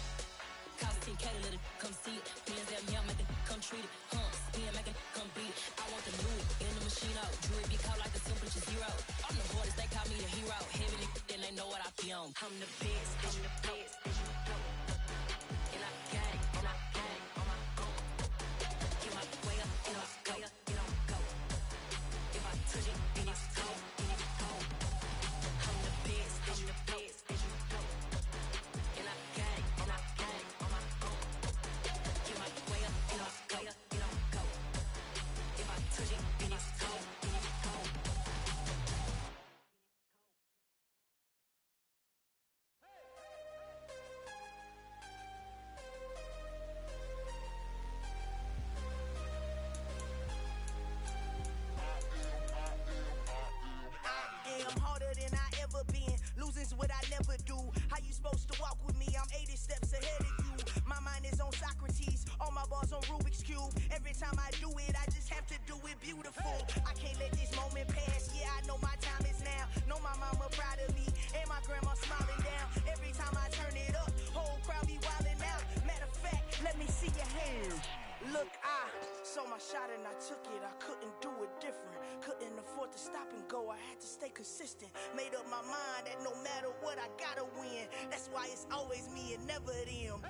S7: cost 10K to let it come see it. Hands down, yeah, make it come treat it. Spin, make it come beat it. I want the Louis in the machine out. Jewelry be caught like the temperature zero. I'm the hardest, they call me the hero. Heavy nigga, then they know what I be on. I'm the best, and you know. And I got it, on my own. Get my way up, get my go. If I touch it, then it's cold. I'm the best, and you know. And I got it, on my own. Get my way up, get my go. If I touch it, then it's cold.
S6: I'm harder than I ever been. Losing's what I never do. How you supposed to walk with me? I'm 80 steps ahead of you. My mind is on Socrates. All my bars on Rubik's Cube. Every time I do it, I just have to do it beautiful. I can't let this moment pass. Yeah, I know my time is now. Know my mama proud of me. And my grandma smiling down. Every time I turn it up, whole crowd be wilding out. Matter of fact, let me see your hands. Look, I saw my shot and I took it. I couldn't do it different. Couldn't afford to stop and go. I had to stay consistent. Made up my mind that no matter what, I gotta win. That's why it's always me and never them.